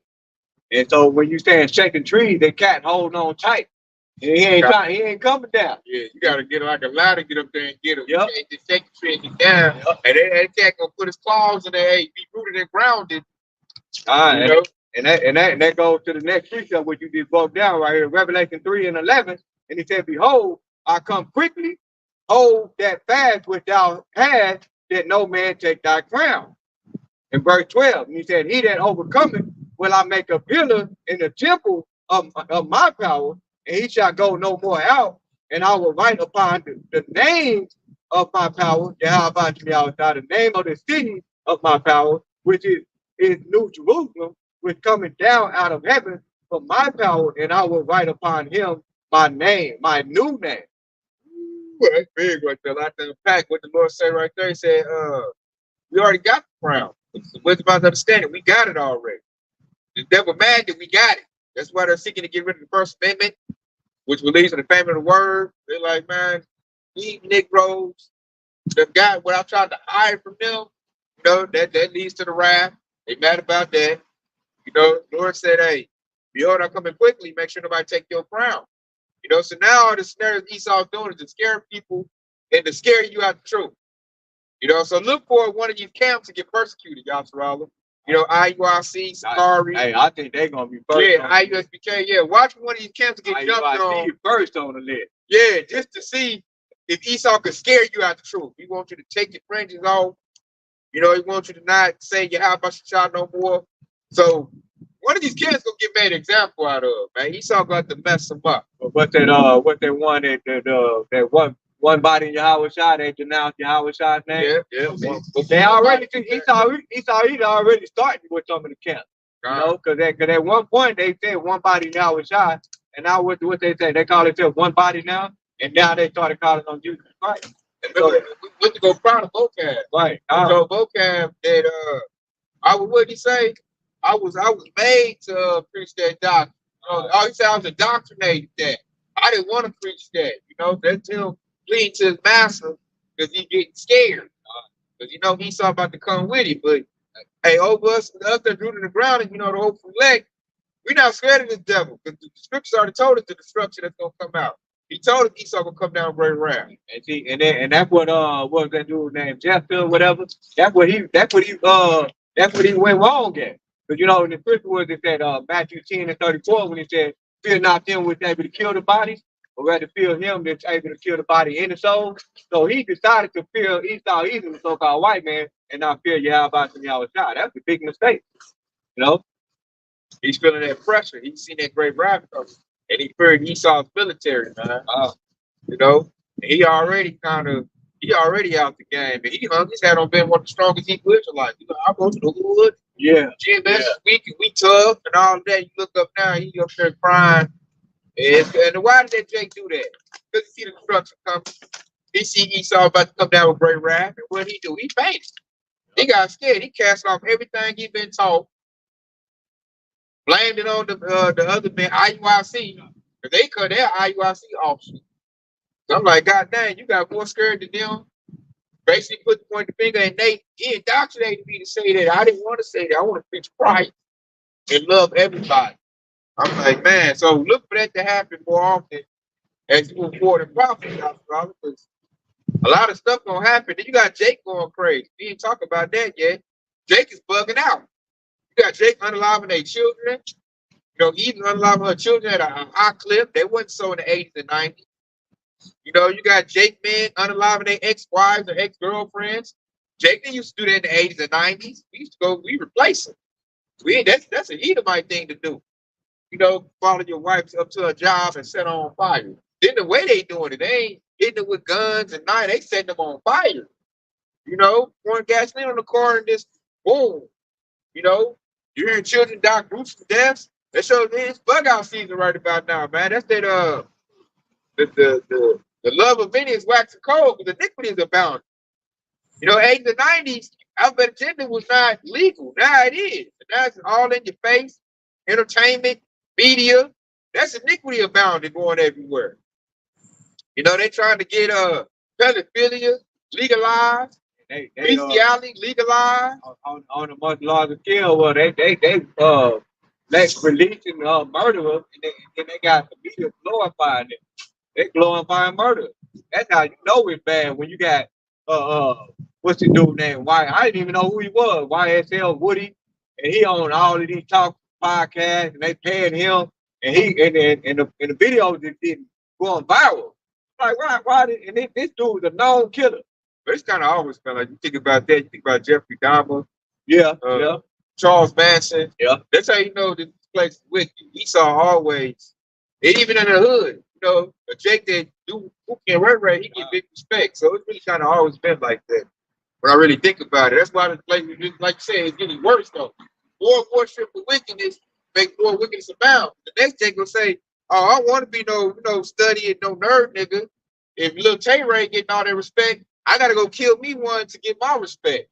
And so when you stand shaking trees, the cat holding on tight. And he ain't coming down. Yeah, you gotta get like a ladder, get up there and get him. Yep. You can't just shake the tree and get down. Yep. And that cat gonna put his claws in there, hey, be rooted and grounded. You know? And that goes to the next precept, which you just broke down right here, Revelation 3:11. And he said, behold, I come quickly, hold that fast which thou hast, that no man take thy crown. In verse 12, and he said, he that overcometh will I make a pillar in the temple of my power, and he shall go no more out, and I will write upon the name of my power, the name of the city of my power, which is New Jerusalem, which cometh down out of heaven from my power, and I will write upon him my name, my new name. Well, that's big right there. Like the pack, what the Lord said right there, he said, we already got the crown. It's the wisdom of understanding. We got it already. The devil mad that we got it. That's why they're seeking to get rid of the First Amendment, which believes in the family of the word. They're like, man, these Negroes, the guy, what I tried to hide from them, you know, that leads to the wrath. They mad about that. You know, the Lord said, hey, behold, I'm coming quickly. Make sure nobody take your crown. You know, so now all the scenarios Esau's doing is to scare people and to scare you out the truth. You know, so look for one of these camps to get persecuted, y'all, Sarala. You know, IUIC, Sakari. Hey, I think they're gonna be first. Yeah, IUSBK. Yeah, watch one of these camps to get jumped on. First on the list. Yeah, just to see if Esau could scare you out the truth. He wants you to take your fringes off. You know, he wants you to not say your how about your child no more. So one of these kids gonna get made an example out of, man. Esau got to mess him up. What they one that one body in Yahweh Shai, they denounced Yahweh Shai's name. Yeah. They already Esau already starting with some of the camps. You know, because at one point they said one body in Yahweh Shai, and now what they say? They call themselves one body now, and now they started calling on Jesus Christ. And so, we went to go proud of vocab. Right. So vocab that what did he say? I was made to preach that doctrine. He said I was indoctrinated that. I didn't want to preach that. You know, that's him pleading to his master because he getting scared. Because you know Esau about to come with it. But hey, over us that's rooted in the ground, and you know the hopeful elect, we're not scared of the devil because the scriptures already told us the destruction that's gonna come out. He told us Esau gonna come down with great wrath. And see, and that's what was that dude named Jephthah or whatever? That's what he went wrong at. Because you know in the scripture was it said Matthew 10:34 when he said, fear not them which able to kill the body, but rather fear him that's able to kill the body and the soul. So he decided to fear Esau, even the so-called white man, and not fear Yahweh and Yahweh Shai. That's a big mistake. You know? He's feeling that pressure. He's seen that great wrath coming. And he feared Esau's military, man. You know, he already out the game. And he just had on been one of the strongest Hebrew Israelites. You know, I go to the hood. Yeah. GMS is weak and we tough and all of that. You look up now, he up there crying. And why did that Jake do that? Because he see the destruction coming. He see Esau about to come down with great wrath. And what he do? He fainted. He got scared. He cast off everything he been taught. Blamed it on the other men, IUIC. Because they cut their IUIC offshoot. So I'm like, God dang, you got more scared than them. Basically put the point the finger and he indoctrinated me to say that. I didn't want to say that. I want to preach Christ. and love everybody. I'm like, man, so look for that to happen more often as you move forward in prophecy, brother, because a lot of stuff gonna happen. Then you got Jake going crazy. We didn't talk about that yet. Jake is bugging out. You got Jake unaliving their children. You know, even unaliving her children at a high clip. They wasn't so in the 80s and 90s. You know, you got Jake man unaliving their ex-wives or ex-girlfriends. Jake they used to do that in the 80s and 90s. We used to go, we replace them. That's an Edomite thing to do. You know, follow your wife up to her job and set her on fire. Then the way they doing it, they ain't hitting it with guns and night. They setting them on fire. You know, pouring gasoline on the car and just boom. You know, you're hearing children die gruesome deaths. That shows it's bug out season right about now, man. That's that the love of many is waxing cold because iniquity is abound. You know, 80s and 90s, alphabet agenda was not legal. Now it is. And now it's all in your face. Entertainment, media. That's iniquity abounding going everywhere. You know, they trying to get pedophilia legalized, bestiality legalized. On a much larger scale, well, they let releasing murderers, and then they got the media glorifying it. They glorifying murder. That's how you know it's bad when you got what's the dude named Why? I didn't even know who he was. YSL Woody, and he on all of these talk podcasts, and they paying him, and the videos that didn't going viral. Like why did and this dude's a known killer. But it's kind of always been like you think about that. You think about Jeffrey Dahmer, Yeah, Charles Manson. yeah. That's how you know this place is wicked. Esau always, and even in the hood, you know, a Jake that do who can run, he get big respect. So it's really kind of always been like that. When I really think about it, that's why the place, like you said, it's getting worse though. More worship of wickedness make more wickedness abound. The next Jake will say, "Oh, I want to be no studying, no nerd nigga. If little Tay Ray getting all that respect, I gotta go kill me one to get my respect."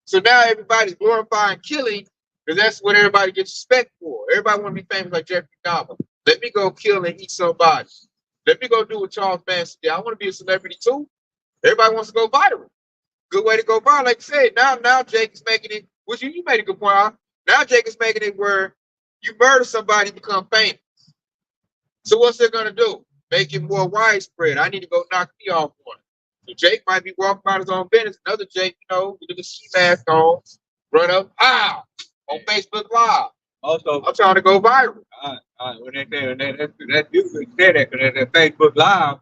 So now everybody's glorifying killing because that's what everybody gets respect for. Everybody want to be famous like Jeffrey Dahmer. Let me go kill and eat somebody. Let me go do what Charles Manson did. I want to be a celebrity too. Everybody wants to go viral. Good way to go viral. Like I said, now Jake is making it, which you made a good point out. Now Jake is making it where you murder somebody, become famous. So what's they gonna do? Make it more widespread. I need to go knock me off one. So Jake might be walking about his own business. Another Jake, you know, with the ski mask on, run up, on Facebook Live. Also, I'm trying to go viral. When they say that usually say that because that Facebook Live,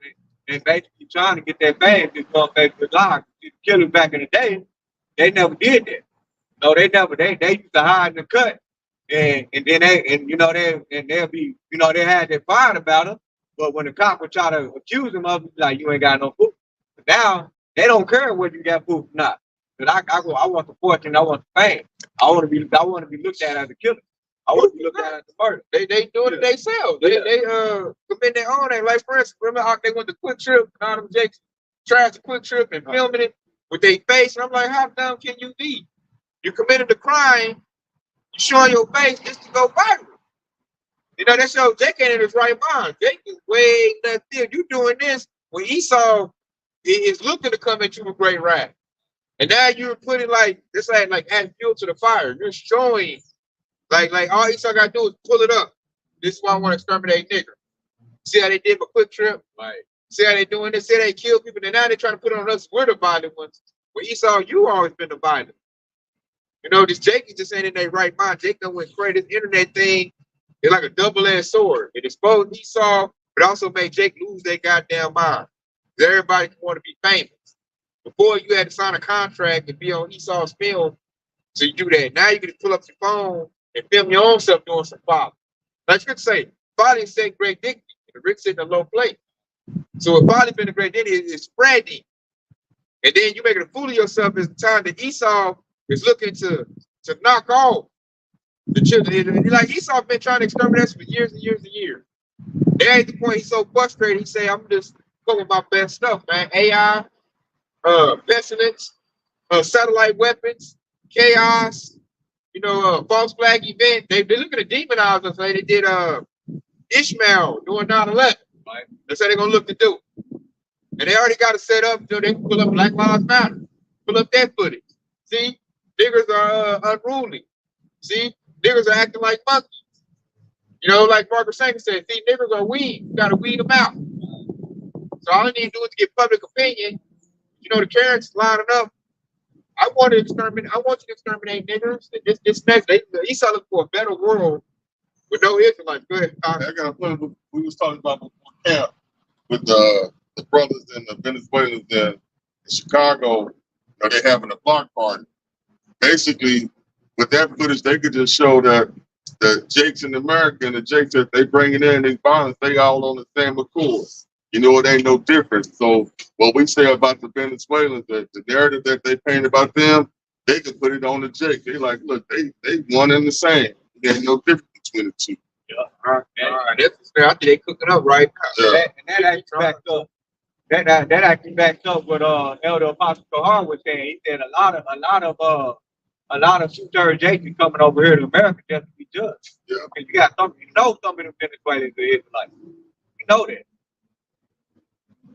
they basically trying to get that fame just on Facebook Live. The killers back in the day, they never did that. No, they never. They used to hide in the cut, and then they'll be they had their fired about them. But when the cop would try to accuse them of it, like you ain't got no proof. But now they don't care whether you got proof or not. But I want the fortune, I want the fame. I want to be looked at as a killer. I want to be looked at as a murder. They doing it themselves. They commit their own act. Like for instance, remember how they went to Quick Trip, and all them Jakes tried to Quick Trip and filming it with their face. And I'm like, how dumb can you be? You committed the crime, you showing your face just to go viral. You know, that shows Jake ain't in his right mind. Jake is way left field. You doing this when Esau is looking to come at you with great wrath. And now you're putting like adding fuel to the fire. You're showing like all Esau gotta do is pull it up. This is why I want to exterminate nigger. See how they did for Quick Trip? Right. See how they doing this? See how they kill people, and now they're trying to put it on us. We're the violent ones. When Esau, you always been the violent. You know, this Jake is just ain't in their right mind. Jake done went crazy. This internet thing is like a double-edged sword. It exposed Esau, but also made Jake lose their goddamn mind. Everybody want to be famous. Before you had to sign a contract and be on Esau's film, so you do that. Now you can pull up your phone and film your own self doing some folly. Like you could say, folly is saying great dignity, and the rich sit in a low place. So if folly been a great dignity, it's spreading. And then you making a fool of yourself is the time that Esau is looking to knock off the children. Like Esau been trying to exterminate us for years and years and years. And at the point he's so frustrated, he say, I'm just pulling my best stuff, man. AI, pestilence, satellite weapons, chaos, false flag event. They look at the demonize us. Like they did Ishmael doing 9/11. Right? That's how they're gonna look to do. And they already got it set up so they can pull up Black Lives Matter. Pull up that footage. See? Diggers are unruly. See? Niggas are acting like monkeys. You know, like Margaret Sanger said, see, niggas are weed. You gotta weed them out. So all I need to do is get public opinion. You know, the Karens lining up. I want to exterminate. I want you to exterminate niggers. This next, he's looking for a better world with no Israelites. Go ahead. I got a point we was talking about before camp with the brothers and the Venezuelans in Chicago. You know, they having a block party. Basically, with that footage, they could just show that the Jakes in America and the Jakes that they bringing in these violence, they all on the same accord. You know, it ain't no difference. So what we say about the Venezuelans, the narrative that they paint about them, they could put it on the Jakes. They like, look, they one and the same. There's no difference between the two. Yeah. All right. That's fair. I think they cooking up right now. Yeah. That actually backs up. That actually backs up what Elder Apostle Kahar was saying. He said a lot of 2/3 Jason coming over here to America just to be judged. Yeah. Because you got some of them Venezuelans are Israelites. You know that.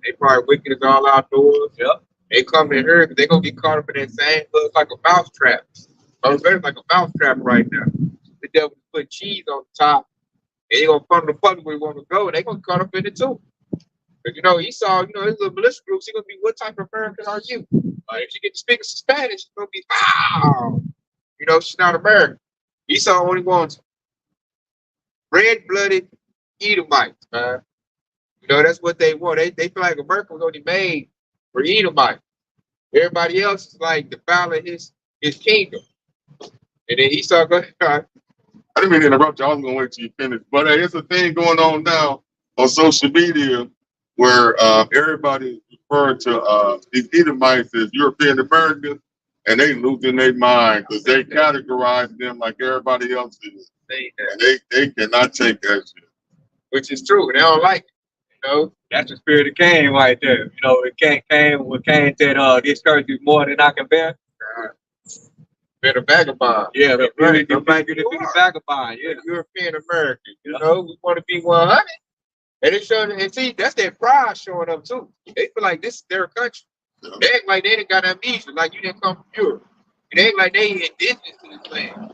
They probably wicked as all outdoors. Yep. They come in here because they're gonna get caught up in that same. It's like a mouse trap. It's like a mouse trap right now. The devil put cheese on the top, and they're gonna funnel the public where you want to go, and they're gonna get caught up in it too. Because you know, Esau, you know, his little militia groups, he's gonna be, what type of American are you? If you get to speak Spanish, it's gonna be, wow. You know, she's not American. Esau only wants red-blooded Edomites, man. You know, that's what they want. They feel like America was only made for Edomites. Everybody else is like defiling his kingdom. And then Esau goes, I didn't mean to interrupt you. I was going to wait till you finish. But it's a thing going on now on social media where everybody referring to these Edomites as European Americans, and they losing their mind because they categorize them like everybody else is. And they cannot take that shit. Which is true. They don't like it. You know? That's the spirit of Cain right there. You know, it came when Cain said, this curse is more than I can bear. Been a vagabond. Yeah, the right. you to be a vagabond. Yeah. European American. You know, we want to be 100. And it showing, and see, that's their pride showing up too. They feel like this is their country. They act like they didn't got amnesia, like you didn't come from Europe. They act like they indigenous to this land.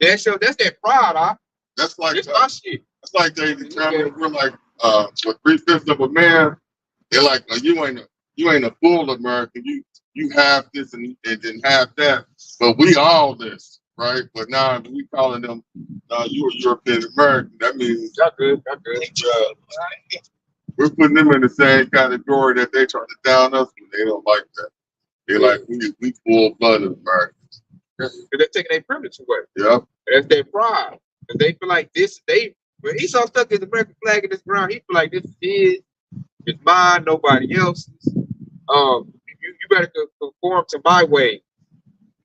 That's their pride, huh? That's like my shit. That's like they determine we're like with 3/5 of a man. They're like, you ain't a full American. You have this and then have that, but we all this, right? But now we calling them you a European American. That means that's good. We're putting them in the same category that they try to down us, and they don't like that. They're like, we full-blooded Americans. Because they're taking their privilege away. Yeah. That's their pride. Because they feel like this, when Esau stuck his American flag in this ground, he feel like this is his, it's mine, nobody else's. You better conform to my way.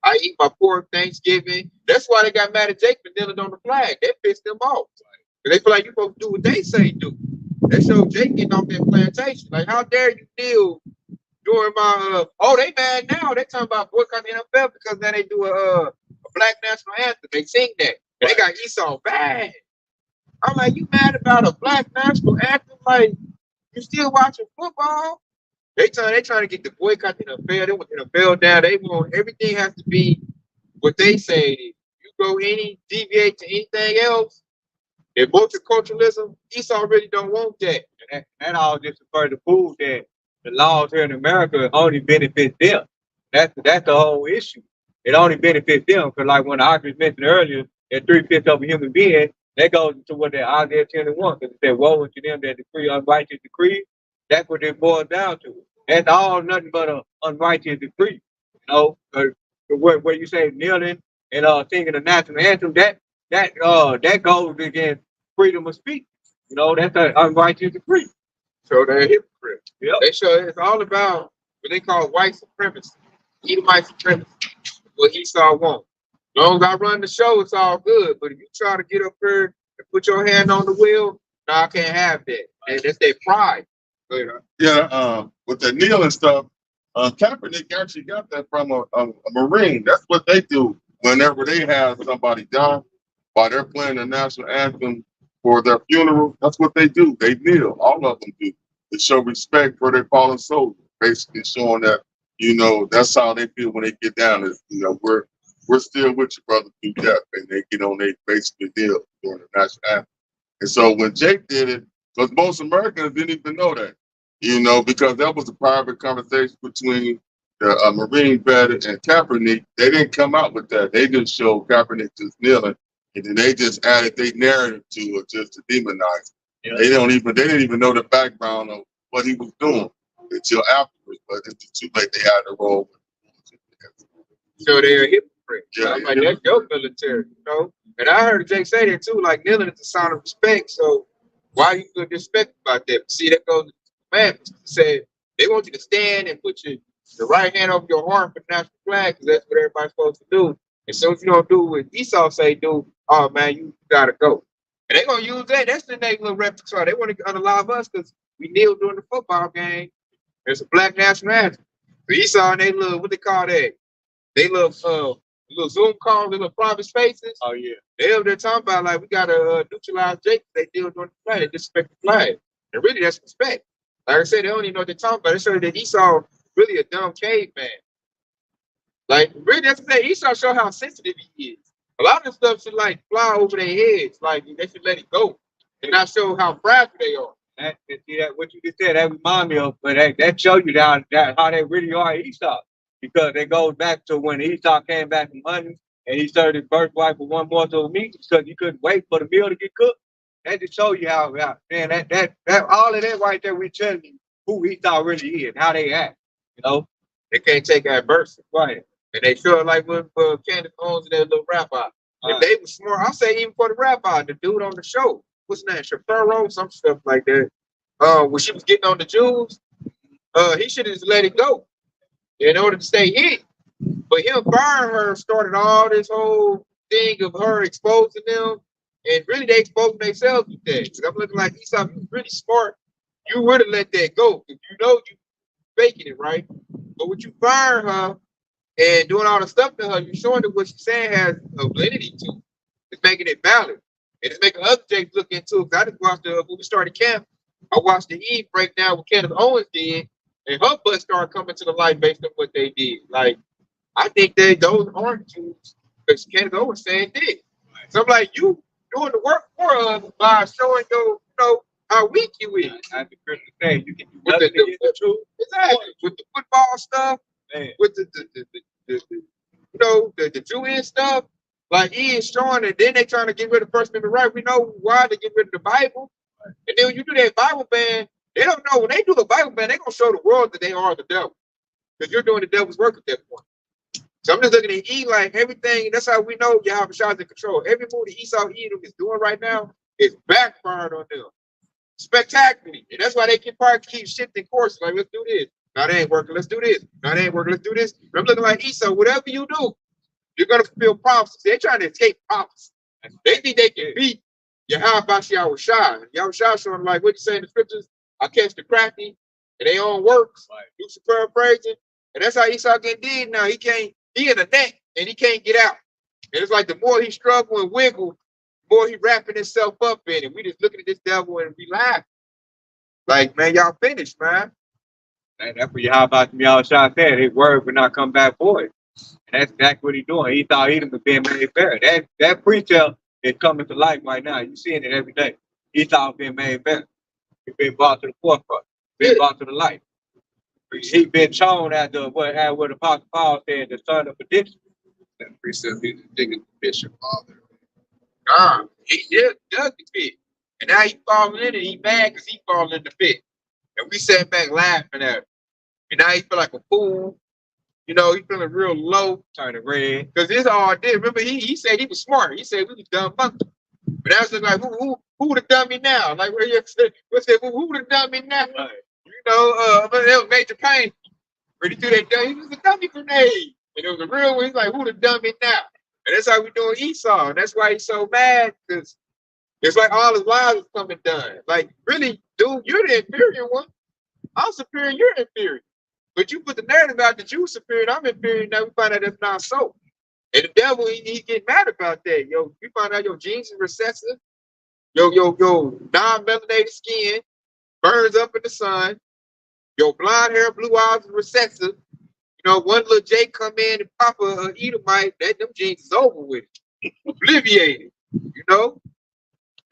I eat my pork Thanksgiving. That's why they got mad at Jake for kneeling on the flag. That pissed them off. Because they feel like you're supposed to do what they say do. They showed Jake getting off that plantation. Like, how dare you kneel during my they mad now. They talking about boycotting the NFL because now they do a black national anthem. They sing that. And they got Esau bad. I'm like, you mad about a black national anthem? Like, you still watching football? They trying to get the boycott the NFL. They want the NFL down. They want everything has to be what they say it is. You go deviate to anything else, if multiculturalism, Esau really don't want that. And that all just further prove that the laws here in America only benefit them. That's the whole issue. It only benefits them because, like when I just mentioned earlier, that 3/5 of a human being, that goes to what that Isaiah 10:1, because it said, "Woe unto them that decree unrighteous decree." That's what it boils down to. That's all nothing but an unrighteous decree. You know, where you say kneeling and singing the national anthem, that goes against freedom of speech. You know, that's an unrighteous decree. So they're hypocrites. Yep. They show it's all about what they call white supremacy. Edomite supremacy. What Esau wants. As long as I run the show, it's all good. But if you try to get up here and put your hand on the wheel, no, I can't have that. And that's their pride. Yeah, with the kneeling stuff, Kaepernick actually got that from a Marine. That's what they do whenever they have somebody die while they're playing the national anthem for their funeral. That's what they do. They kneel. All of them do. To show respect for their fallen soldiers, basically showing that, you know, that's how they feel when they get down. Is, you know, we're still with you, brother, through death. And they get on their basically deal during the national anthem. And so when Jake did it, because most Americans didn't even know that, because that was a private conversation between the Marine vet and Kaepernick. They didn't come out with that. They just showed Kaepernick just kneeling, and then they just added their narrative to it just to demonize him. Yeah. They didn't even know the background of what he was doing until afterwards. But it's too late. They had to roll. So they're a hypocrite. Yeah, I'm like, that's your military, And I heard Jake say that too, like kneeling is a sign of respect. So why you feel disrespect about that? See, that goes to the commandments. It said they want you to stand and put the right hand over your heart for the national flag, because that's what everybody's supposed to do. And so if you don't do what Esau say do, oh man, you gotta go. And they're gonna use that. That's the next little repertoire. They want to unalive us because we kneel during the football game. There's a black national anthem. So Esau and they little, what they call that? They little Zoom calls, they little private spaces. Oh yeah. They over there talking about like we gotta neutralize Jake. They deal during the flag. They disrespect the flag. And really that's respect. Like I said, they don't even know what they're talking about. They showed that Esau really a dumb caveman. Like really that's the thing. Esau show how sensitive he is. A lot of stuff should like fly over their heads. Like they should let it go. And not show how fragile they are. See that what you just said, that remind me of, but that show you that how they really are Esau. Because it goes back to when Esau came back from hunting and he served his birthright for one morsel of meat because he couldn't wait for the meal to get cooked. That just show you how man, that all of that right there, we telling you who Esau really is, how they act. They can't take adversity. Right. And they feel like when Candace Owens and that little rabbi. If they were smart, I'll say even for the rabbi, the dude on the show, what's his name? Shapiro, some stuff like that. When she was getting on the Jews, he should have just let it go in order to stay hidden. But him firing her started all this whole thing of her exposing them. And really they exposing themselves with that. Because I'm looking like Esau, you really smart. You would have let that go. If you faking it, right? But with you firing her and doing all the stuff to her, you're showing that what she's saying has a validity to it. It's making it valid. And it's making other Jakes look into it. I just watched when we started camp, I watched the Eve breakdown what Candace Owens did, and her butt started coming to the light based on what they did. Like, I think those aren't Jews, because Candace Owens saying did. So I'm like, you doing the work for us by showing how weak you is. As the Christian say, you can do with nothing to get the truth. Exactly. With the football stuff, Man. with the Jewish stuff, like he is showing that then they trying to get rid of First Amendment right. We know why they get rid of the Bible. And then when you do that Bible ban, they don't know when they do a Bible ban, they're gonna show the world that they are the devil. Because you're doing the devil's work at that point. So I'm just looking at E like everything, that's how we know Yahweh Shah's in control. Every move that Esau Edom is doing right now is backfired on them. Spectacularly. And that's why they can probably keep shifting courses. Like, let's do this. No, they ain't working. Let's do this. No, they ain't working. Let's do this. But I'm looking like Esau, whatever you do, you're gonna fulfill prophecies. They're trying to escape prophecy. They think they can beat Yahweh Shah. Yahweh Shah showing like what you say in the scriptures, I catch the crafty and they own works, do some paraphrasing. And that's how Esau getting did now. He in the net and he can't get out. And it's like the more he struggle and wiggle, the more he wrapping himself up in it. We just looking at this devil and we laugh. Like, man, y'all finished, man. And that's what Yahweh Shah said. His word would not come back void. And that's exactly what he's doing. He thought Edom was being made fair. That precept is coming to light right now. You're seeing it every day. He thought being made fair. He's been brought to the forefront. Been brought to the light. He's been shown as what Apostle Paul said, the son of perdition. That precept, he's a digging bishop, father. He does the pit. And now he falling in it. He mad because he falling in the pit. And we sat back laughing at him. And now he feel like a fool. He feeling real low. Turning red. Because this all I did. Remember, he said he was smart. He said we was dumb monkey. But now it's like, who the dummy now? Like, where you said, who the dummy now? Right. That was Major Payne. When he threw that dummy, he was a dummy grenade. And it was a real one. He's like, who the dummy now? And that's how we doing Esau. And that's why he's so mad, because it's like all his lies is coming done. Like, really, dude, you're the inferior one. I'm superior, you're inferior. But you put the narrative out that you superior, I'm inferior. Now we find out that's not so. And the devil, he get mad about that. We find out your genes is recessive. Your non-melanated skin burns up in the sun. Your blonde hair, blue eyes is recessive. You know, one little Jake come in and pop a Edomite, them jeans is over with, obliviated. You know,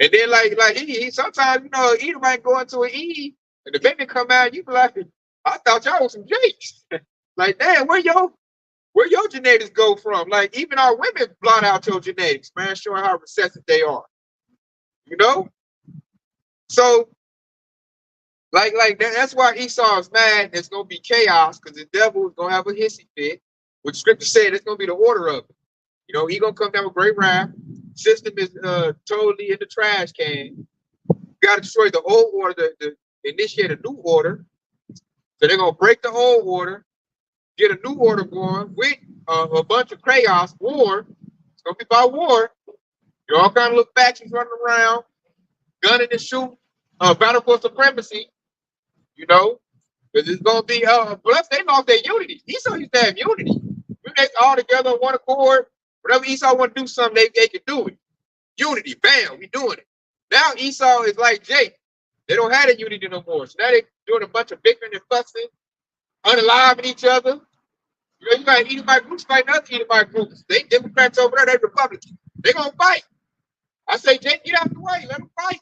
and then like he sometimes Edomite go into an E, and the baby come out, you be like, I thought y'all was some Jakes. Like, damn, where your genetics go from? Like, even our women blot out your genetics, man, showing how recessive they are. You know, so. That's why Esau is mad. There's gonna be chaos because the devil is gonna have a hissy fit, which Scripture said it's gonna be the order of it. You know, he gonna come down with great wrath. System is totally in the trash can. You gotta destroy the old order, to initiate a new order. So they're gonna break the old order, get a new order going with a bunch of chaos, war. It's gonna be about war. You all kind of little factions running around, gunning and shooting, battle for supremacy. You know, because it's gonna be plus they lost their unity. Esau used to have unity. When they all together on one accord, whenever Esau want to do something, they can do it. Unity, bam, we doing it. Now Esau is like Jake. They don't have that unity no more. So now they doing a bunch of bickering and fussing, unaliving each other. You know, you got Edomite groups fighting other Edomite groups. They Democrats over there, they Republicans. They gonna fight. I say, Jake, get out the way, let them fight.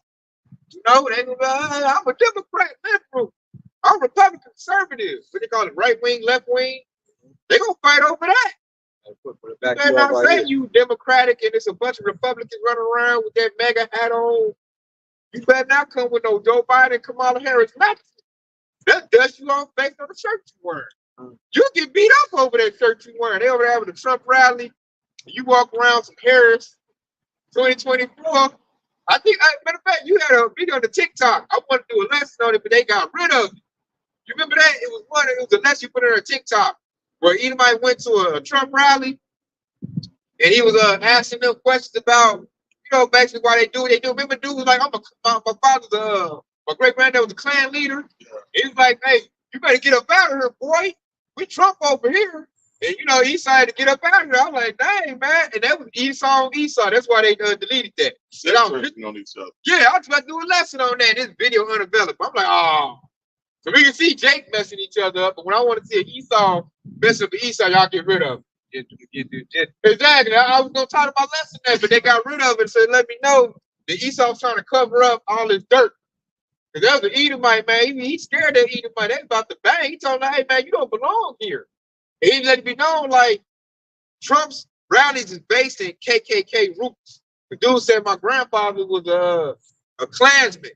You know, they gonna I'm a Democrat, liberal. I'm Republican conservative. What they call it, right wing, left wing. They gonna fight over that. You better not say you Democratic and it's a bunch of Republicans running around with that MAGA hat on. You better not come with no Joe Biden, Kamala Harris. That dust you off based on the shirt you wearing. You get beat up over that shirt you wearing. They over there having a Trump rally. You walk around some Harris 2024. I think, matter of fact, you had a video on the TikTok. I wanted to do a lesson on it, but they got rid of it. You remember that? It was a lesson you put on a TikTok where Edomite went to a Trump rally and he was asking them questions about, basically why they do what they do. Remember, dude was like, my father's my great granddad was a Klan leader. He was like, hey, you better get up out of here, boy. We Trump over here. And he decided to get up out of here. I was like, dang, man. And that was Esau on Esau. That's why they deleted that. On each other. Yeah, I was about to do a lesson on that. This video unavailable. I'm like, oh. So we can see Jake messing each other up, but when I want to see Esau mess up Esau, y'all get rid of him. Exactly. I was gonna talk about lesson there, but they got rid of it, so let me know that Esau's trying to cover up all his dirt. Because that was an Edomite, man. He's scared of Edomite. They about to bang. He told him, hey man, you don't belong here. And he let it be known like Trump's rallies is based in KKK roots. The dude said my grandfather was a Klansman.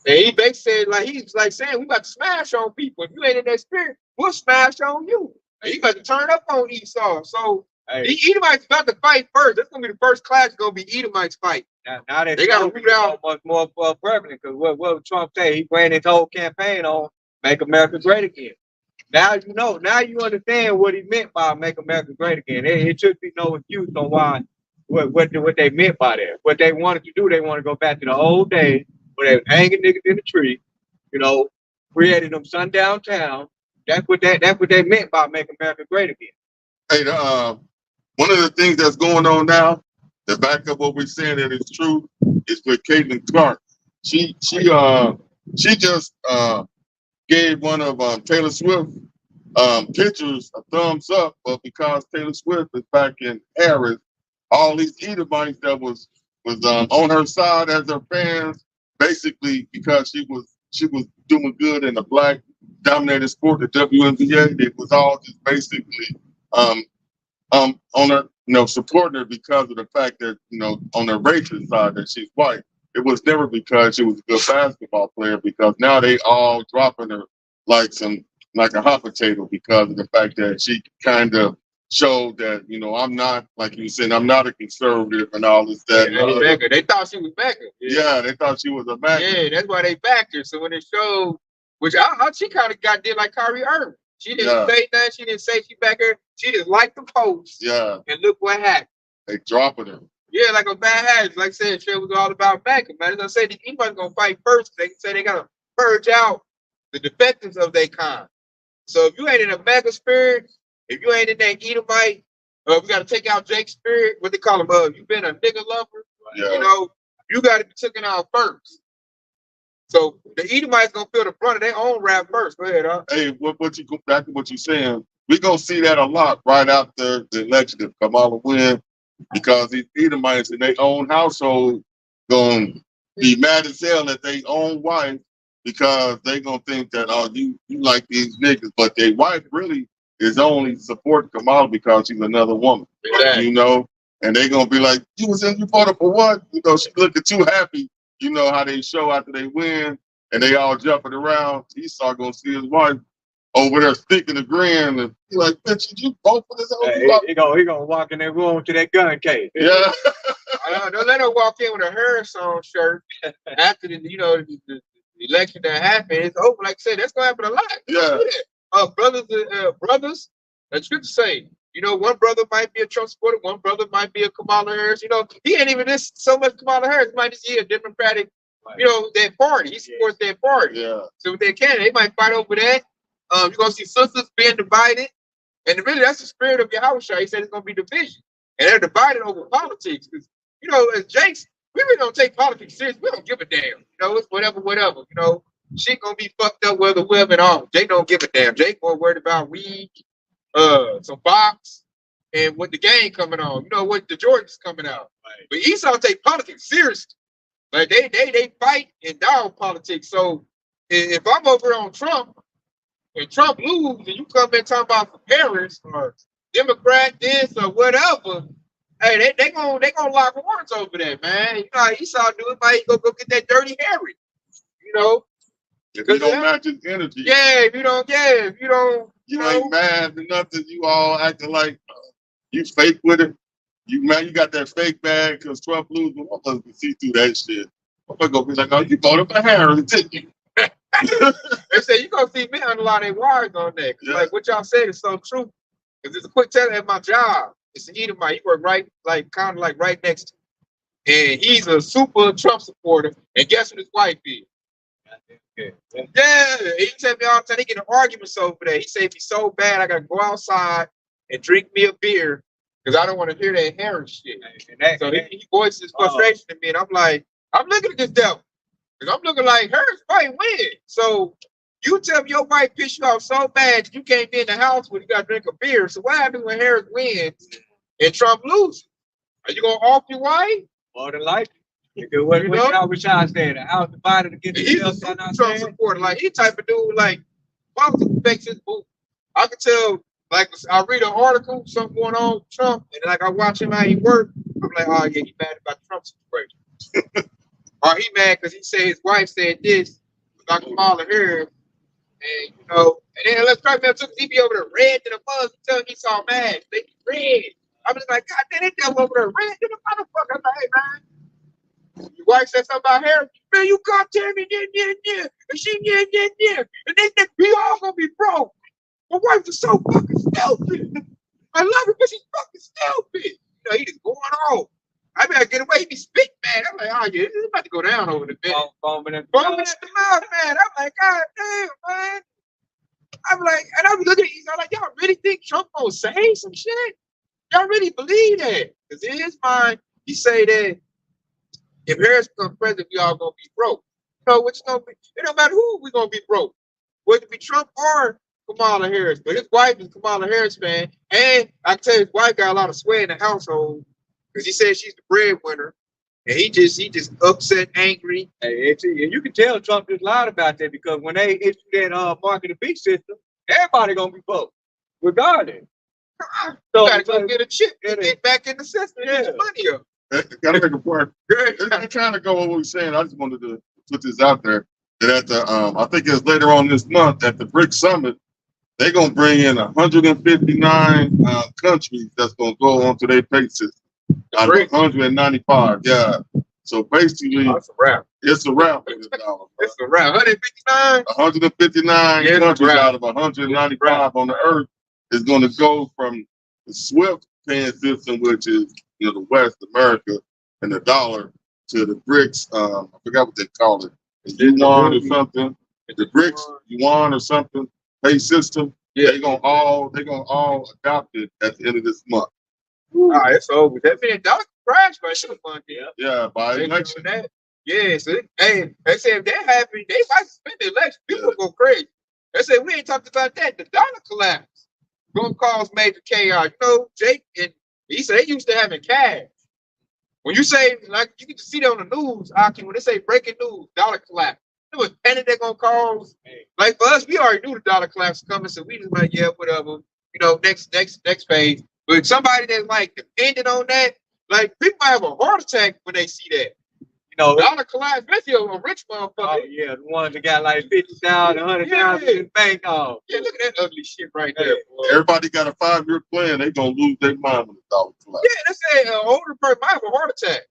And he basically said, like, he's like saying, we about to smash on people. If you ain't in that spirit, we'll smash on you. And he about to turn up on Esau. So the Edomites about to fight first. That's gonna be the first class. Gonna be Edomites fight. Now they got to root out much more prevalent because what Trump said, he ran his whole campaign on "Make America Great Again." Now you know. Now you understand what he meant by "Make America Great Again." It should be no excuse on why what they meant by that. What they wanted to do, they want to go back to the old days where they were hanging niggas in the tree, creating them sundown town. That's what they meant by "Make America Great Again." Hey, one of the things that's going on now, to back up what we're saying that is true, is with Caitlin Clark. She just gave one of Taylor Swift pictures a thumbs up, but because Taylor Swift is back in Harris, all these Edomites that was on her side as her fans, basically because she was doing good in the black dominated sport, the WNBA, it was all just basically on her, supporting her because of the fact that, on the racist side that she's white. It was never because she was a good basketball player, because now they all dropping her like a hot potato because of the fact that she kind of showed that, I'm not, like you said, I'm not a conservative and all this, that. Yeah, they thought she was Becca. Yeah, they thought she was a Becca. Yeah, that's why they backed her. So when it showed, which she kind of did like Kyrie Irving. She didn't say nothing. She didn't say she back her. She just liked the post. Yeah. And look what happened. They dropping her. Yeah, like a bad habit. Like I said, shit was all about backing, man. As I said, anybody's gonna fight first. They can say they gotta purge out the defectives of their kind. So if you ain't in a mega spirit, if you ain't in that Edomite, we gotta take out Jake's spirit. What they call him? You been a nigga lover. Yeah. You gotta be taken out first. So the Edomites gonna feel the brunt of their own rap first. Go ahead, huh? Hey, what you go back to what you saying? we're gonna see that a lot right after the election if Kamala win, because these Edomites in their own household gonna be mad as hell at their own wife because they gonna think that you like these niggas, but their wife really is only supporting Kamala because she's another woman. Exactly. You know, and they gonna be like, you voted for what? You know, she looking too happy. You know how they show after they win and they all jumping around. Esau gonna see his wife over there sticking a grin and be like, bitch, did you vote for this? He gonna walk in that room to that gun case. Yeah. Don't let her walk in with a Harris on shirt after the election that happened. It's over. Like I said, that's gonna happen a lot. Yeah. Brothers. The scripture say, one brother might be a Trump supporter, one brother might be a Kamala Harris. He ain't even this so much Kamala Harris. He might just be a Democratic, that party. He supports that party. Yeah. So with their candidate, they might fight over that. You're gonna see sisters being divided, and really that's the spirit of Yahushua. He said it's gonna be division, and they're divided over politics. Because as Jakes, we really don't take politics serious. We don't give a damn. It's whatever. She gonna be fucked up whether we're in all. Jake don't give a damn. Jake more worried about weed, some box, and what the game coming on. What the Jordans coming out. Right. But Esau take politics seriously. Like they fight and dog politics. So if I'm over on Trump and Trump lose and you come in talking about the Harris or Democrat this or whatever, hey, they gonna lock horns over that, man. How Esau do it, might go get that dirty Harry. If you don't match his energy. Yeah, if you don't. You ain't mad or nothing. You all acting like you fake with it. You got that fake bag because Trump losing. I'm gonna see through that shit. I'm gonna be like, oh, you voted for Harris, didn't you? They say you gonna see me on a lot of wires on that. Yeah. Like what y'all said is so true. Cause there's a quick tell at my job. It's an Edomite. He work right next to me. And he's a super Trump supporter. And guess what his wife is? Yeah, he tell me all the time. They get in arguments over there. He said if he's so bad, I gotta go outside and drink me a beer because I don't want to hear that Harris shit. So he voiced his frustration to me, and I'm like, I'm looking at this devil because I'm looking like Harris might win. So you tell me your wife pissed you off so bad that you can't be in the house when you got to drink a beer. So what happens when Harris wins and Trump loses? Are you gonna off your wife? More than likely. What y'all said, the house divided against itself. He's a Trump supporter. Like he type of dude. Like why was it affect his move? I could tell. Like I read an article, something going on with Trump, and like I watch him how he work. I'm like, oh yeah, he mad about Trump situation. Or he mad because he said his wife said this about Kamala Harris, and and then let's try to took he be over there red to the buzz and tell me so mad. They be red. I'm just like, God damn, they devil over there red to the motherfucker. I'm like, hey man. Your wife said something about Harris. Man, you can't tell me, yeah. And she, yeah. And they we all gonna be broke. My wife is so fucking stupid. I love her because she's fucking stupid. He just going on. I better get away. He be spitting, man. I'm like, oh, yeah, this is about to go down over the bed. Foaming at the mouth, man. I'm like, God damn, man. I'm like, and I'm looking at you, I'm like, y'all really think Trump gonna say some shit? Y'all really believe that? Because in his mind, he say that if Harris becomes president, we all gonna be broke. Which gonna be, it don't matter who we gonna be broke. Whether it be Trump or Kamala Harris. But his wife is Kamala Harris, man. And I tell you, his wife got a lot of sway in the household. Because he said she's the breadwinner. And he just upset, angry. And you can tell Trump just lied about that because when they issue that market and beach system, everybody gonna be broke. Regardless. So you gotta go get a chip and get back in the system and get your money up. Gotta make a point. You're trying to go over what we're saying. I just wanted to put this out there that at the I think it's later on this month at the BRICS Summit, they're gonna bring in 159 countries that's gonna go onto their pay system. Out of 195, yeah. So basically, it's a wrap. It's a wrap. It's a wrap. 159. 159 countries out of 195 on the earth is going to go from the SWIFT paying system, which is the West America and the dollar, to the BRICS. I forgot what they call it. Yuan or something. The BRICS Yuan or something pay system. Yeah, they're gonna all adopt it at the end of this month. It's over. That means dollar crash by sure fund. Yeah, by election. That. Yeah, so they say if they're happy, they might spend the election. People go crazy. They say we ain't talked about that. The dollar collapsed. Gonna cause major chaos. You know, Jake and he said they used to having cash. When you say, like, you can just see that on the news, Aki, when they say breaking news, dollar collapse, it was panic they're gonna cause. Like for us, we already knew the dollar collapse coming, so we just like, yeah, whatever. You know, next phase. But somebody that's like dependent on that, like people might have a heart attack when they see that. You know, Dollar collapse, especially a rich motherfucker. oh yeah, the ones that got like 50,000, 100,000 in the bank off. Yeah, look at that ugly shit right there. Boy. Everybody got a 5-year plan. They gonna lose their mind when the dollar collapse. Yeah, let's say an older person might have a heart attack.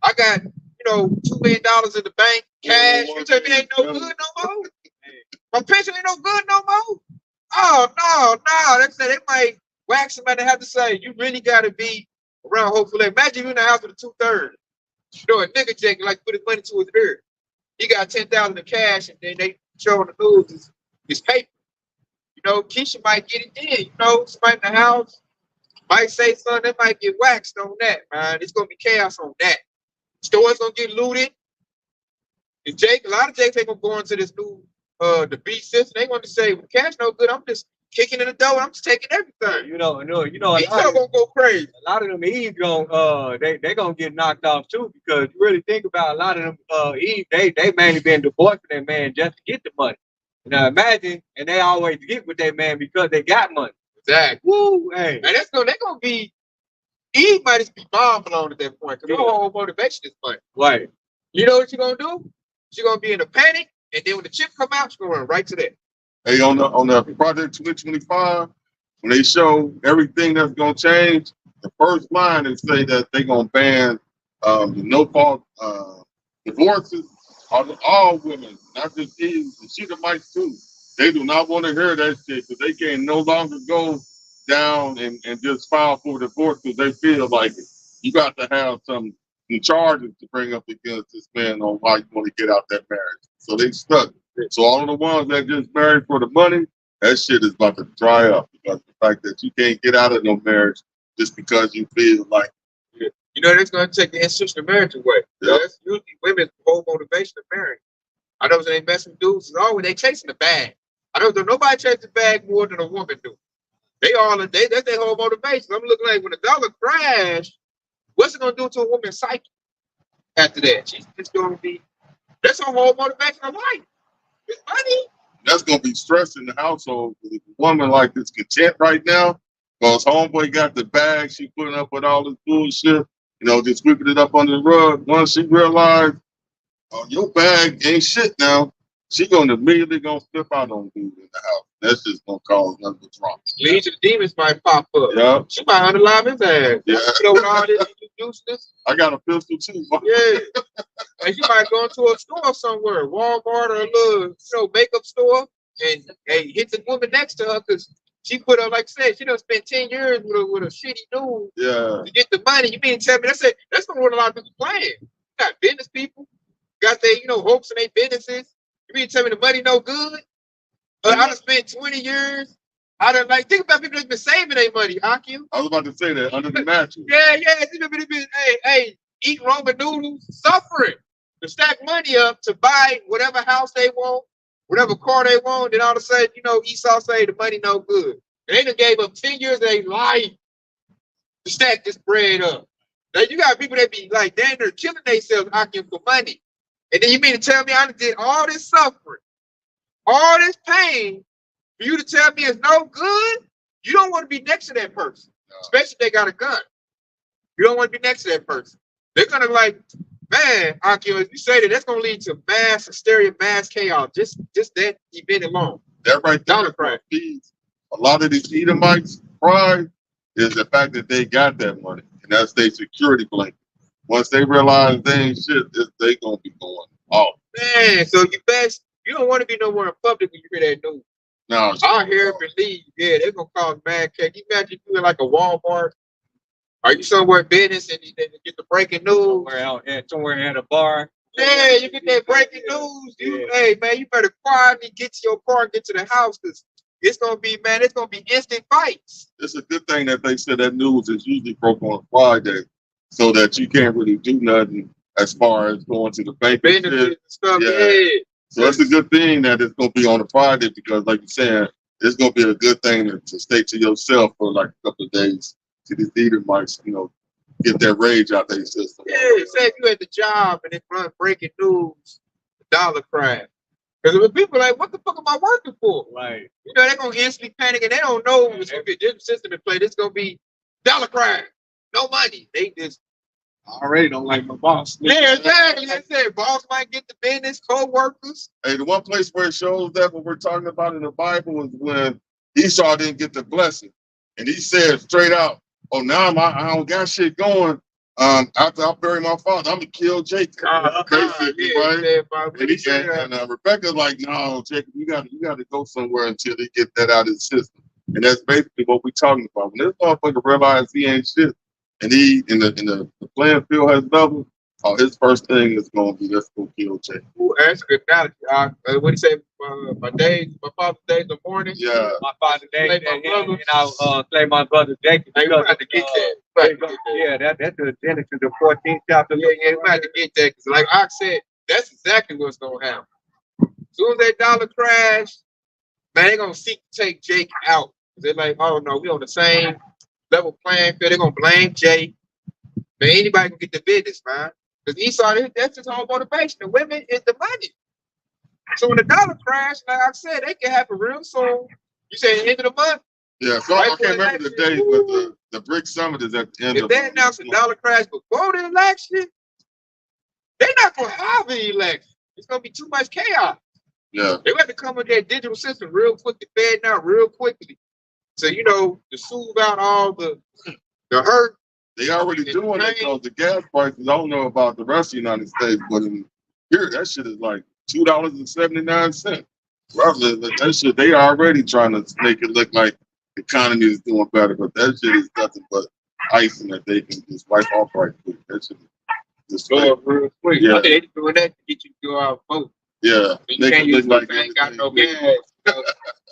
I got, $2 million in the bank, cash. You tell me it ain't no good no more? My pension ain't no good no more? Oh, no. That's they might whack somebody and have to say, you really got to be around hopefully. Imagine you in the house with a 2/3. A nigga Jake like put his money to his ear. He got 10,000 in cash and then they show on the news his paper. Keisha might get it in. Somebody in the house might say something, they might get waxed on that, man. It's gonna be chaos on that. Stores gonna get looted. And Jake, a lot of Jakes ain't gonna go into this new the beat system. They want to say, well, cash no good. I'm just kicking in the door. I'm just taking everything. You know, He's gonna go crazy. A lot of them Eve gonna they gonna get knocked off too, because you really think about a lot of them Eve, they mainly been divorced from their man just to get the money. Now imagine, and they always get with their man because they got money. Exactly. Woo, hey. And they're gonna be Eve might just be bomb blown at that point because her whole motivation is money. Right. You know what you're gonna do? She's gonna be in a panic, and then when the chip come out, she's gonna run right to that. Hey, on the Project 2025, when they show everything that's gonna change, the first line is say that they're gonna ban the no-fault divorces on all women, not just Eve, and she might too. They do not want to hear that shit because they can no longer go down and just file for divorce because they feel like it. You got to have some charges to bring up against this man on why you want to get out that marriage. So they stuck. So all of the ones that just married for the money, that shit is about to dry up because of the fact that you can't get out of no marriage just because you feel like it. That's going to take the institution of marriage away. Yeah. That's usually women's whole motivation of marriage. I know they messing with dudes. It's always they chasing the bag. I don't know nobody chases the bag more than a woman do. That's their whole motivation. I'm looking like when the dollar crash, what's it gonna do to a woman's psyche after that? She's just gonna be that's her whole motivation of life. It's money. That's gonna be stress in the household. If a woman like this content right now, because homeboy got the bag, she putting up with all this bullshit, just sweeping it up under the rug. Once she realized, oh, your bag ain't shit now, she gonna immediately flip out on dude in the house. That's just gonna cause nothing but drama. Legion of Demons might pop up. Yeah. She might underline his ass. Yeah. With all this useless. I got a pistol too. Yeah. And she might go into a store somewhere, Walmart or a little, makeup store, and hit the woman next to her because she put her, like I said, she done spent 10 years with a shitty dude to get the money. You mean to tell me that's what a lot of people playing. You got business people, got their, hopes in their businesses. You mean to tell me the money no good? I done spent 20 years. Think about people that's been saving their money, Aki. I was about to say that, under the mattress. Yeah. Hey, eat Roman noodles, suffering to stack money up to buy whatever house they want, whatever car they want. Then all of a sudden, Esau say the money no good. And they done gave up 10 years of their life to stack this bread up. Now you got people that be like, damn, they're killing themselves, Aki, for money. And then you mean to tell me I done did all this suffering, all this pain, for you to tell me it's no good? You don't want to be next to that person, especially if they got a gun. You don't want to be next to that person. They're going to man, Aki, if you say that's going to lead to mass hysteria, mass chaos, just that event alone. That right there feeds a lot of these Edomites' pride is the fact that they got that money, and that's their security blanket. Once they realize they ain't shit, they going to be going off. Man, so you don't want to be nowhere in public when you hear that news. No, I hear and believe, they're going to cause mad chaos. You imagine you in like a Walmart. Are you somewhere in business and you get the breaking news? Somewhere at a bar. Yeah, you get that breaking news. Hey, man, you better quietly get to your car and get to the house because it's going to be instant fights. It's a good thing that they said that news is usually broke on Friday so that you can't really do nothing as far as going to the bank and stuff. Yeah. So that's a good thing that it's going to be on a Friday because, like you're saying, it's gonna be a good thing to stay to yourself for like a couple of days. To these Edomites, get that rage out their system. Yeah, say if you at the job and it's run breaking news, the dollar crash. Because when people are like, what the fuck am I working for? Right. They're gonna instantly panic and they don't know it's gonna be a different system in play. This gonna be dollar crash, no money. They just I already don't like my boss. yeah, exactly. I said boss might get the business, co-workers. Hey, the one place where it shows that what we're talking about in the Bible is when Esau didn't get the blessing, and he said straight out, "Oh, now I don't got shit going. After I bury my father, I'm gonna kill Jacob." Basically, right? And Rebecca's like, "No, Jacob, you got to go somewhere until they get that out of the system." And that's basically what we're talking about. When this motherfucker realizes he ain't shit, and he in the playing field has leveled, his first thing is gonna be, let's go kill Jacob. Ooh, that's a good analogy. What do you say? My father's days in the morning. Yeah. My father's day, Slay my brother. and I'll slay my brother Jacob. Hey, we have to get that. Yeah, that's the Genesis, the 14th chapter. Yeah, we have to get that. Because like I said, that's exactly what's gonna happen. As soon as that dollar crash, man, they're gonna seek to take Jake out. They're like, oh no, we on the same level playing field. They're gonna blame Jake. Man, anybody can get the business, man. Because Esau, that's his whole motivation. The women is the money. So when the dollar crash, like I said, they can happen real soon. You say the end of the month? Yeah, so I can't remember the date, but the BRIC Summit is at the end if of they announce a dollar crash before the election, they're not going to have the election. It's going to be too much chaos. Yeah. They have to come with that digital system real quick, the Fed now real quickly. So, to soothe out all the hurt. They already doing it because the gas prices, I don't know about the rest of the United States, but in here, that shit is like $2.79. Roughly, that shit, they already trying to make it look like the economy is doing better, but that shit is nothing but icing that they can just wipe off right quick. That shit is just go up real quick. Yeah. They're doing that to get you to go out and vote. Yeah. You can't use like ain't got no gas.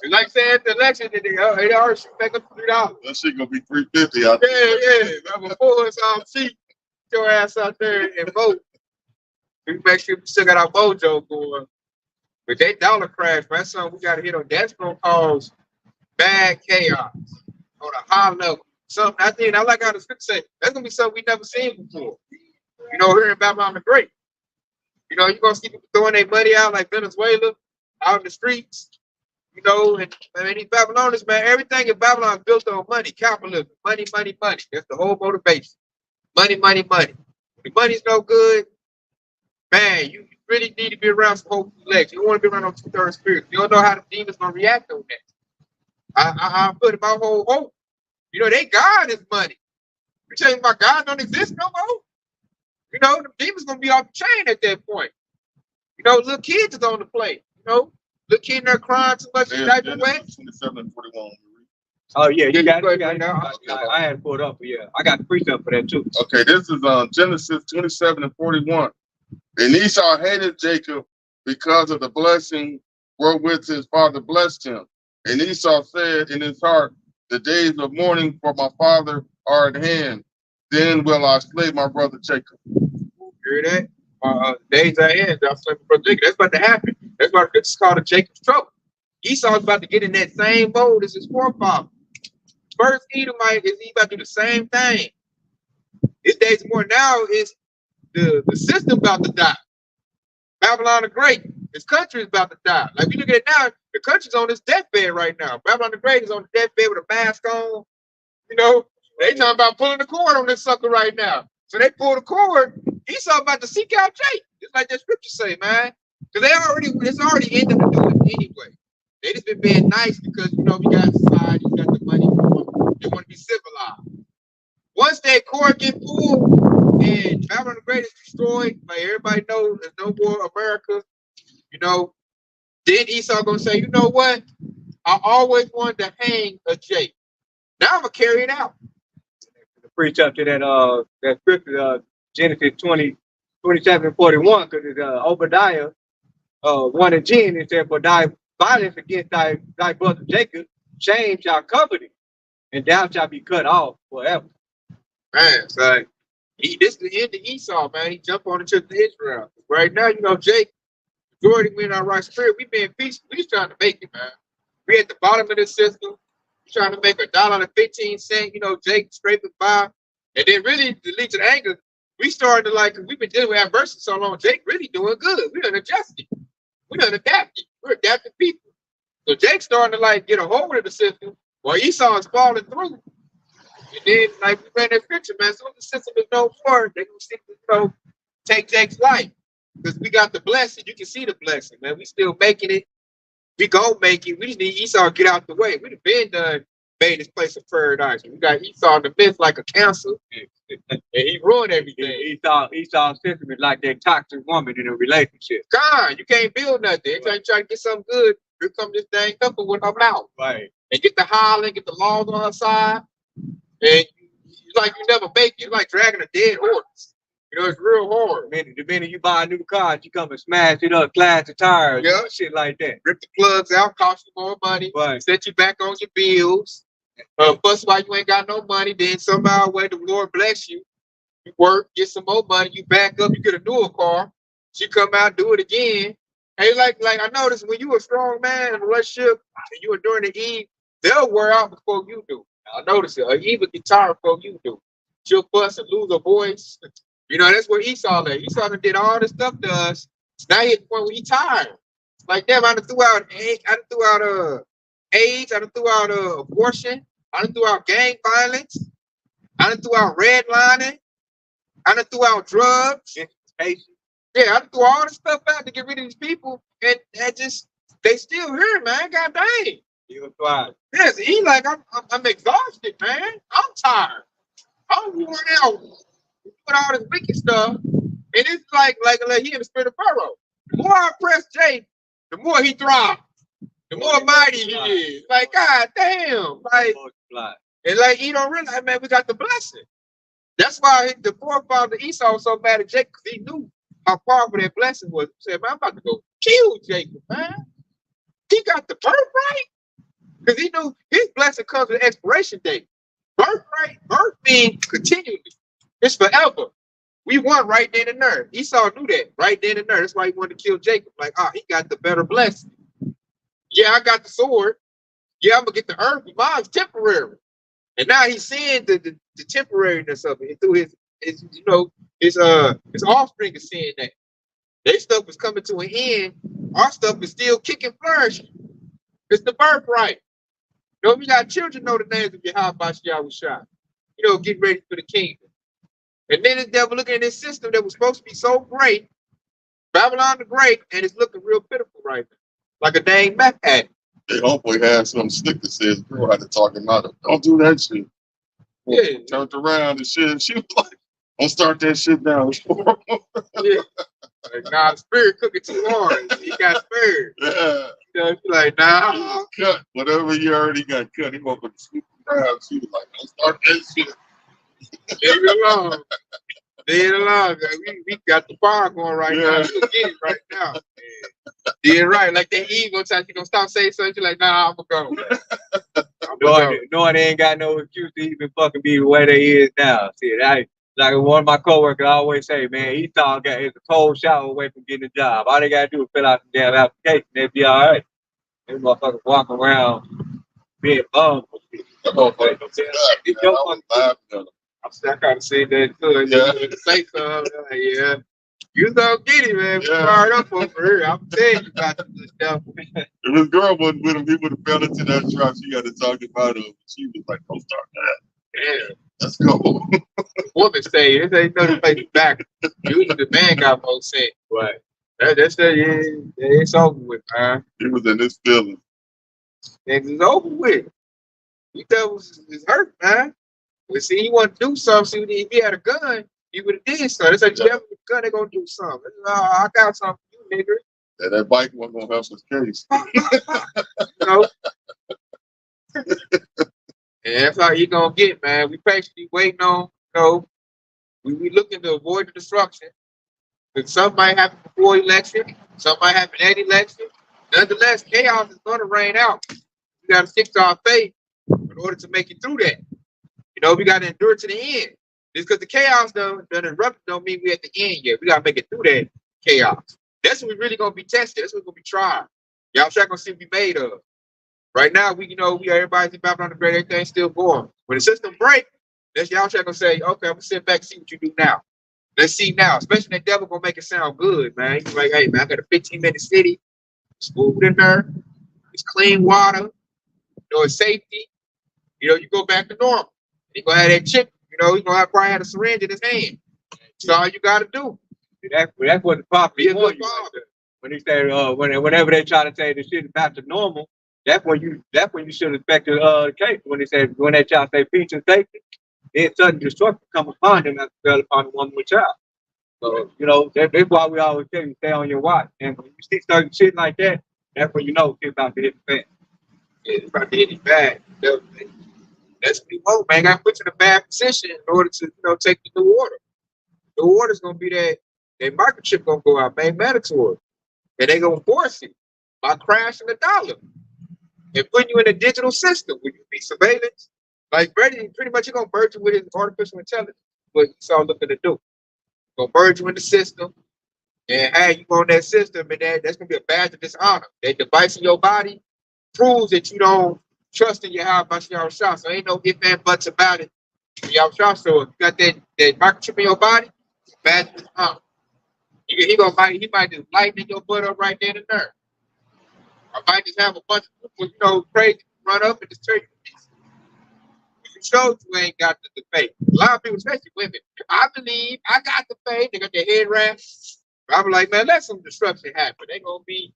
Like saying the election, they already back up $3. That shit gonna be $3.50 out there. Yeah. Before it's all cheap, get your ass out there and vote. We make sure we still got our mojo going. But that dollar crash, man, that's something we got to hit on. That's gonna cause bad chaos on a high level. Something I like how the script say that's gonna be something we never seen before. Here in Babylon the Great. You're gonna see people throwing their money out like Venezuela out in the streets. And these Babylonians, man, everything in Babylon is built on money, capitalism, money, money, money. That's the whole motivation. Money, money, money. If the money's no good, man, you really need to be around some hope legs. You don't want to be around on 2/3 spirits. You don't know how the demons gonna react on that. I put my whole hope. They God is money. You tell me my God don't exist no more. The demons gonna be off the chain at that point. Little kids is on the plate. Little kid there crying too much and diaper wet. 27 and 41. Oh yeah, you got it now. I had pulled up, yeah. I got the precept for that too. Okay, this is Genesis 27 and 41. And Esau hated Jacob because of the blessing wherewith his father blessed him. And Esau said in his heart, the days of mourning for my father are at hand. Then will I slay my brother Jacob. Hear that? Days are at hand. I'll slay my brother Jacob. That's about to happen. That's why it's called a Jacob's trouble. Esau's about to get in that same boat as his forefather. First Edomite is he about to do the same thing. His days more now is the system about to die. Babylon the Great, his country is about to die. Like you look at it now, the country's on its deathbed right now. Babylon the Great is on the deathbed with a mask on. They talking about pulling the cord on this sucker right now. So they pull the cord. Esau about to seek out Jake. Just like that scripture say, man. Because it's already ended to do it anyway. They just been being nice because we got society, we got the money, they want to be civilized. Once that cord get pulled and Babylon the Great is destroyed, like everybody knows there's no more America, then Esau gonna say, you know what? I always wanted to hang a Jake. Now I'm gonna carry it out. Preach up to that scripture, Genesis 27 and 41, because it's Obadiah 1 and 10, it said, but thy violence against thy brother Jacob, shame shall cover thee, and thou shalt be cut off forever. Man, it's like this is the end of Esau, man. He jumped on the trip to Israel. Right now, Jake, majority we in our right spirit, we being peaceful. We just trying to make it, man. We at the bottom of the system. We trying to make $1.15, Jake scraping by. And then really to lead to the anger, we started to like, we've been dealing with adversity so long, Jake really doing good. We done adjusted. We done adapted. We're adapting people. So Jake's starting to like get a hold of the system while Esau is falling through. And then like we ran that scripture, man, so the system is no more, they're gonna seek to take Jake's life. Because we got the blessing, you can see the blessing, man. We still making it. We go make it. We just need Esau to get out the way. We'd have been done, made this place a paradise. We got Esau in the midst like a cancer, and he ruined everything. Esau's system is like that toxic woman in a relationship. God, you can't build nothing. Anytime you try to get something good, here comes this dang couple with her mouth. Right. And get the hollering, get the laws on her side, and it's like you never make it. It's like dragging a dead horse. It's real hard. The minute you buy a new car, you come and smash it up, clash the tires, shit like that. Rip the plugs out, cost you more money, right. Set you back on your bills. Plus, why you ain't got no money, then somehow way the Lord bless you. You work, get some more money, you back up, you get a newer car. She come out, do it again. Hey, like I noticed when you a strong man in a relationship and you enduring the Eve, they'll wear out before you do. I notice it. Eve will get tired before you do. She'll fuss and lose her voice. That's where Esau at. Esau did all this stuff to us. Now he at the point where he tired. Like, damn, I done threw out AIDS, I done threw out abortion, I done threw out gang violence, I done threw out redlining, I done threw out drugs. Yeah, I done threw all this stuff out to get rid of these people, and they still here, man. God dang. Yes, he like, I'm exhausted, man. I'm tired. I'm worn out. With all this wicked stuff, and it's like he in the spirit of Pharaoh. The more I press Jake, the more he thrives, the more mighty he is. Like, God damn, like, and like he don't realize, man, we got the blessing. That's why the forefather Esau was so mad at Jacob, because he knew how powerful that blessing was. He said, man, I'm about to go kill Jacob, man. He got the birthright, because he knew his blessing comes with an expiration date. Birth means continually. It's forever. We won right then and there. Esau knew that right then and there. That's why he wanted to kill Jacob. Like, he got the better blessing. Yeah, I got the sword. Yeah, I'm gonna get the earth, but mine's temporary. And now he's seeing the temporariness of it. And through his offspring is seeing that. Their stuff is coming to an end. Our stuff is still kicking, flourishing. It's the birthright. We got children know the names of Yahweh Shah. Get ready for the kingdom. And then the devil looking at this system that was supposed to be so great, Babylon the Great, and it's looking real pitiful right now. Like a dang meth addict. Hey, homeboy had some stick that says, girl had to talk him out of, don't do that shit. Yeah. Turned around and shit. She was like, don't start that shit down. Yeah. Like, nah, the spirit cooking too hard. He got spared. Yeah. She's like, nah. Cut. Whatever you already got cut, he won't put the sleep around. She was like, don't start that shit. Leave it alone. Leave it alone. We got the fire going right now. We'll get it right now. Yeah, right. Like that Eve gonna tell you gonna stop saying something. You're like, nah, I'm gonna go. Knowing they ain't got no excuse to even fucking be the way they is now. See, like one of my coworkers always say, man, Esau is a cold shower away from getting a job. All they gotta do is fill out the damn application. They'll be all right. They motherfuckers walk around being bummed. I gotta say that too. Yeah. Say something. Like, yeah. You don't get it, man. We fired up over here. I'm telling you about this stuff. If his girl wasn't with him, he would have fell into that trap. She had to talk him out of it. She was like, don't start that. Yeah. Let's go. The woman say, this ain't nothing place back. Usually the man got more sense. Right. That's it's over with, man. He was in his feelings. It's over with. He thought was hurt, man. But see, he wanted to do something. See, if he had a gun, he would have did something. It's like, you have a gun, they're going to do something. I got something for you, nigga. Yeah, that bike wasn't going to help his case. And that's how you going to get, man. We patiently waiting on, we looking to avoid the destruction. But some might happen before election. Some might happen at election. Nonetheless, chaos is going to reign out. We got to stick to our faith in order to make it through that. We got to endure to the end. Just because the chaos done erupted don't mean we're at the end yet. We got to make it through that chaos. That's what we're really going to be tested. That's what we're going to be tried. Y'all try going to see what we made of. Right now, everybody's about on the great, everything's still going. When the system break, that's y'all gonna say, okay, I'm gonna sit back and see what you do now. Let's see now. Especially that devil gonna make it sound good, man. He's like, hey man, I got a 15-minute city, it's food in there, it's clean water, it's safety. You go back to normal. He gonna have that chip, he's gonna probably have a syringe in his hand. That's all you gotta do. That's what the prophet is. When he said, whenever they try to say the shit is back to normal, that's when you should expect the case. When they try to say peace and safety, then sudden destruction come upon them as fell upon the woman with child. So, that's why we always tell you stay on your watch. And when you see certain shit like that, that's when you know it's about to hit the fan. Yeah, it's about to hit it bad. That's what he want, man. Got put you in a bad position in order to, take the new order. The new order's gonna be that microchip gonna go out, made mandatory. And they gonna force it by crashing the dollar and putting you in a digital system where you be surveillance. Like pretty much you're gonna merge you with his artificial intelligence, what he's all looking to do. Gonna merge you in the system and have you on that system, and that's gonna be a badge of dishonor. That device in your body proves that you don't trust in your house about your shot. So ain't no if and buts about it. Your shot. So if you got that microchip in your body, badge of dishonor. He might just lighten your butt up right there and there. I might just have a bunch of people, crazy run up and just tell you you showed you ain't got the faith. A lot of people, especially women, I believe I got the faith. They got their head wrapped. I'm like, man, let some disruption happen. They gonna be,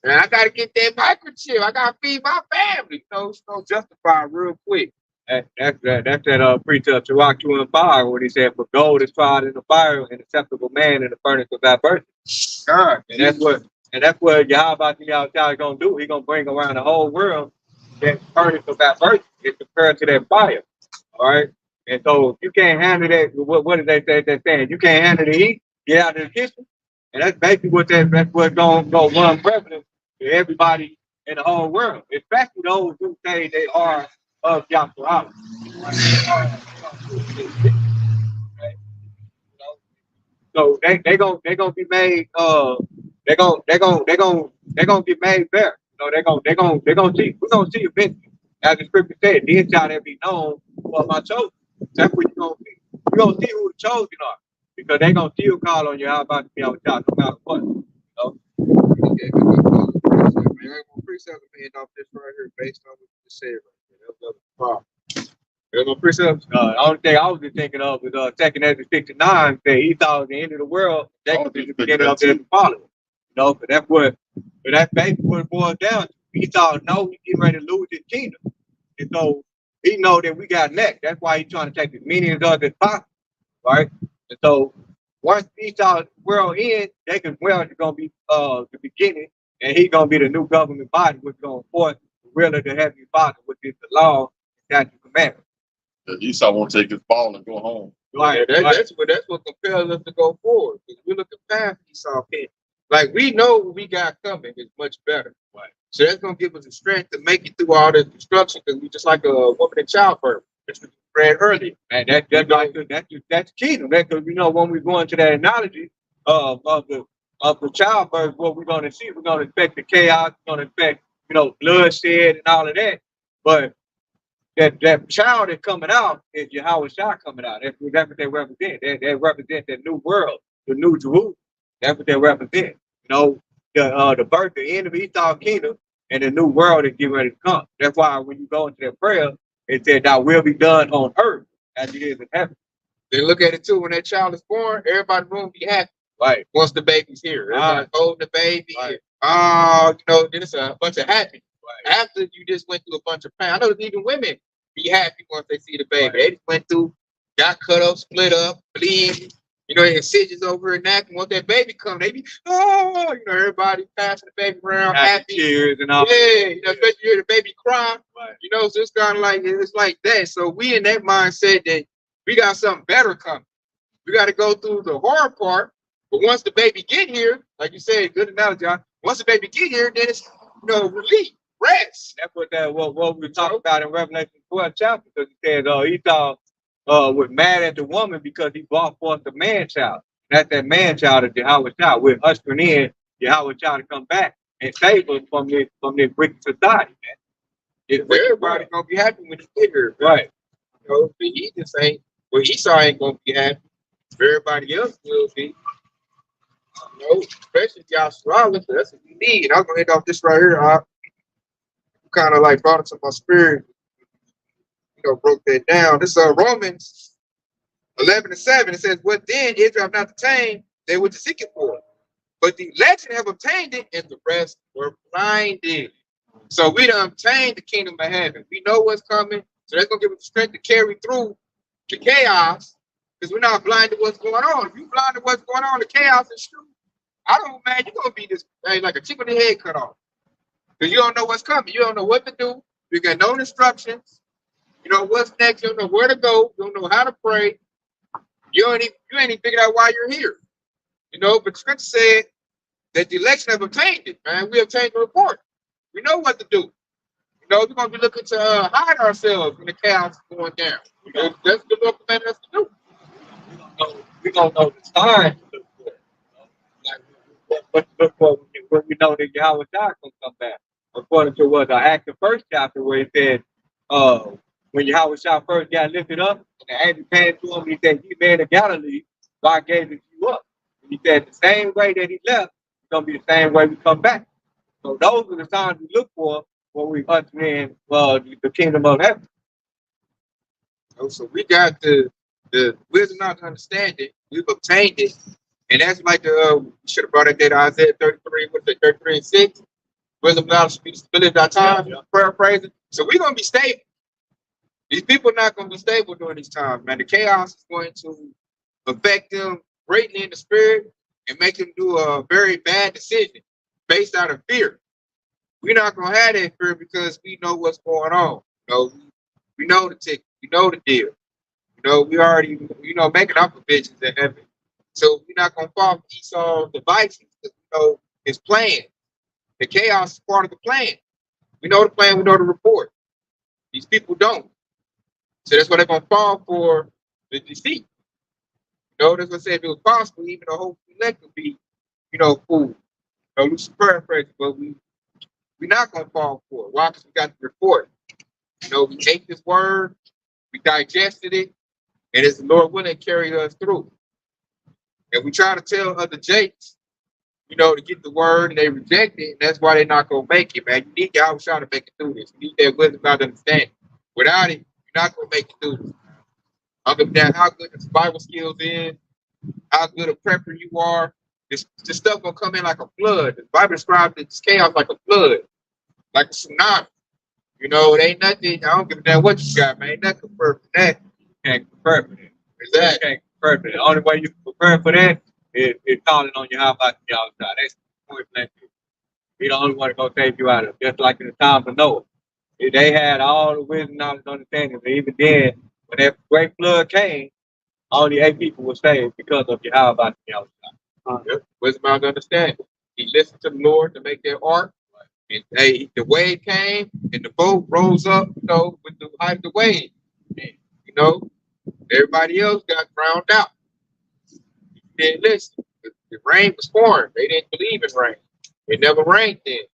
man, I gotta get that microchip. I gotta feed my family. It's gonna justify real quick. That's that precept to rock you in fire when he said, "For gold is tried in the fire, and acceptable man in the furnace of adversity." God, and that's what Yahweh is gonna do. He's gonna bring around the whole world that furnace of adversity is compared to that fire. All right, and so if you can't handle that, what did they say? They're saying you can't handle the heat, get out of the kitchen, and that's basically that's what's gonna run prevalent to everybody in the whole world, especially those who say they are of Yahweh. So they gonna be made they gonna get made fair. They're gonna see we're gonna see eventually. As the scripture said, these shall they be known for my chosen. That's what you're gonna see. You're gonna see who the chosen are. Because they're gonna still call on you how about to be on top no matter what. Okay, man, I'm gonna precept me off this right here based on what you just said right there. That's the problem. There's no precepts. The only thing I was just thinking of was 2nd Ezra 69 that he thought was the end of the world. Jacob is the beginning of the following. But that's basically what it boils down to. He thought, no, we getting ready to lose his kingdom. And so he know that we got next. That's why he's trying to take as many of us as possible. Right? And so once he saw the world end, Jacob's world is gonna be the beginning, and he's gonna be the new government body, which is gonna enforce the will of the Heavenly Father, which is the law, statute, commandment. Esau won't take his ball and go home. Right. That's what compels us to go forward. Because we're looking past Esau king. Like we know what we got coming is much better. Right. So that's gonna give us the strength to make it through all the destruction because we just like a woman in childbirth, which we read earlier. And that's kingdom. Because when we go into that analogy of the childbirth, what we're gonna see, we're gonna expect the chaos, we're gonna expect bloodshed and all of that. But that child that's coming out is Yahweh Shah coming out. That's what they represent. They represent that new world, the new Jerusalem. That's what they represent. The birth, the end of Esau's kingdom, and the new world is getting ready to come. That's why when you go into that prayer, it said, "Thy will be done on earth as it is in heaven." They look at it too. When that child is born, everybody will be happy. Right. Once the baby's here, everybody's holding the baby. Right. Then it's a bunch of happy. Right. After you just went through a bunch of pain, I know even women be happy once they see the baby. Right. They just went through, got cut up, split up, bleeding. Incisions over her neck. And once that baby come, they be, everybody passing the baby around, happy. Tears and all. Yeah, especially you hear the baby cry. Right. So it's kind of like, it's like that. So we in that mindset that we got something better coming. We got to go through the horror part. But once the baby get here, like you said, good analogy, John. Once the baby get here, then it's, relief, rest. That's what we talked about in Revelation 12 chapter. Because it says Esau was mad at the woman because he brought forth the man child. And that's that man child of Yahweh child. We're ushering in Yahweh child to come back and save us from this wicked society, man. Everybody gonna be happy when you get here, Right. you know. The heathens ain't. Well, Esau ain't gonna be happy. Everybody else will be. You know, especially if y'all surrounded. That's what we need. I'm gonna end off this right here. I kind of like brought it to my spirit. You know, broke that down. This Romans 11:7. It says, "What then Israel have not attained, they were to seek it for. But the election have obtained it, and the rest were blinded." So we done obtained the kingdom of heaven. We know what's coming. So that's gonna give us the strength to carry through the chaos, because we're not blind to what's going on. If you blind to what's going on, the chaos is true. I don't, man, you're gonna be this like a chicken with the head cut off. Because you don't know what's coming. You don't know what to do. You got no instructions. You know what's next. You don't know where to go. You don't know how to pray. You ain't even figured out why you're here. You know, but Scripture said that the election have obtained it, man. We obtained the report. We know what to do. You know, we're gonna be looking to hide ourselves when the chaos is going down. You know, that's what the Lord commanded us to do. We don't know the signs to look for. Like, what to look for when we know that Yahweh God gonna come back. According to what the Acts, the first chapter, where it said, when Yahweh Shah first got lifted up, and the angel came to him, he said, "You man of Galilee, God gave it to you up." And he said, the same way that he left, it's gonna be the same way we come back. So those are the signs we look for when we usher in the kingdom of heaven. So we got the wisdom, not understanding. We've obtained it, and that's like we should have brought that data Isaiah 33. What's it? 33:6. Wisdom, knowledge, speed, stability of our time. Paraphrasing. So we're gonna be stable. These people are not gonna be stable during these times, man. The chaos is going to affect them greatly in the spirit and make them do a very bad decision based out of fear. We're not gonna have that fear because we know what's going on. You know, we know the ticket, we know the deal. You know, we already, making our provisions in heaven. So we're not gonna fall for Esau's devices because we know his plan. The chaos is part of the plan. We know the plan, we know the report. These people don't. So that's why they're gonna fall for the deceit. You know, that's what I said, if it was possible, even the whole elect would be, fooled. We should paraphrase, but we're not gonna fall for it. Why? Because we got the report. We ate this word, we digested it, and it's the Lord willing to carry us through. And we try to tell other Jakes, to get the word, and they reject it, and that's why they're not gonna make it, man. You need Yahweh Shah to make it through this. You need that wisdom, not understanding. Without it, you're not gonna make it through this. I'll give down how good the Bible skills is, how good a prepper you are. This stuff gonna come in like a flood. The Bible describes this chaos like a flood, like a tsunami. It ain't nothing. I don't give a damn what you got, man. Ain't nothing prepared for that. You can't prepare for that. Exactly. You can't prepare for that. The only way you can prepare for that is calling on your how about Yahweh Shah. That's the point blank. He the only one to go save you out of it. Just like in the time of Noah. They had all the wisdom, knowledge, and understanding. But even then, when that great flood came, only 8 people were saved because of Yahweh about Yahweh Shah. Yep. Wisdom, knowledge, and understanding. He listened to the Lord to make their ark. And the wave came and the boat rose up, with the height of the wave. And, everybody else got drowned out. They didn't listen. The rain was pouring. They didn't believe in rain. It never rained then.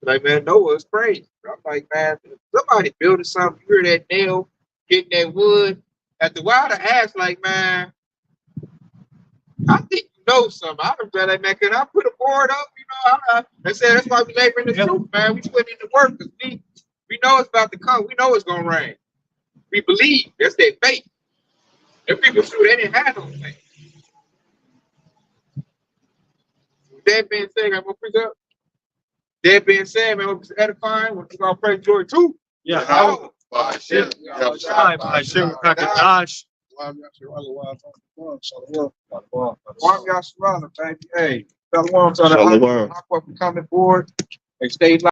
Like, man, Noah is crazy. I'm like, man, somebody building something, you hear that nail hitting that wood. After a while, I asked, like, man, I think you know something. I don't like, man, can I put a board up? They said that's why we labor in the truth, man. We put in the work because we know it's about to come. We know it's gonna rain. We believe. That's their faith. If people true, they didn't have no faith. With that being said, I'm gonna preach up. That being said, man, what was edifying? We're gonna pray glory too. Yeah. I share. Warm y'all surrounded, baby. Hey, Shalom to the for coming forward. They stayed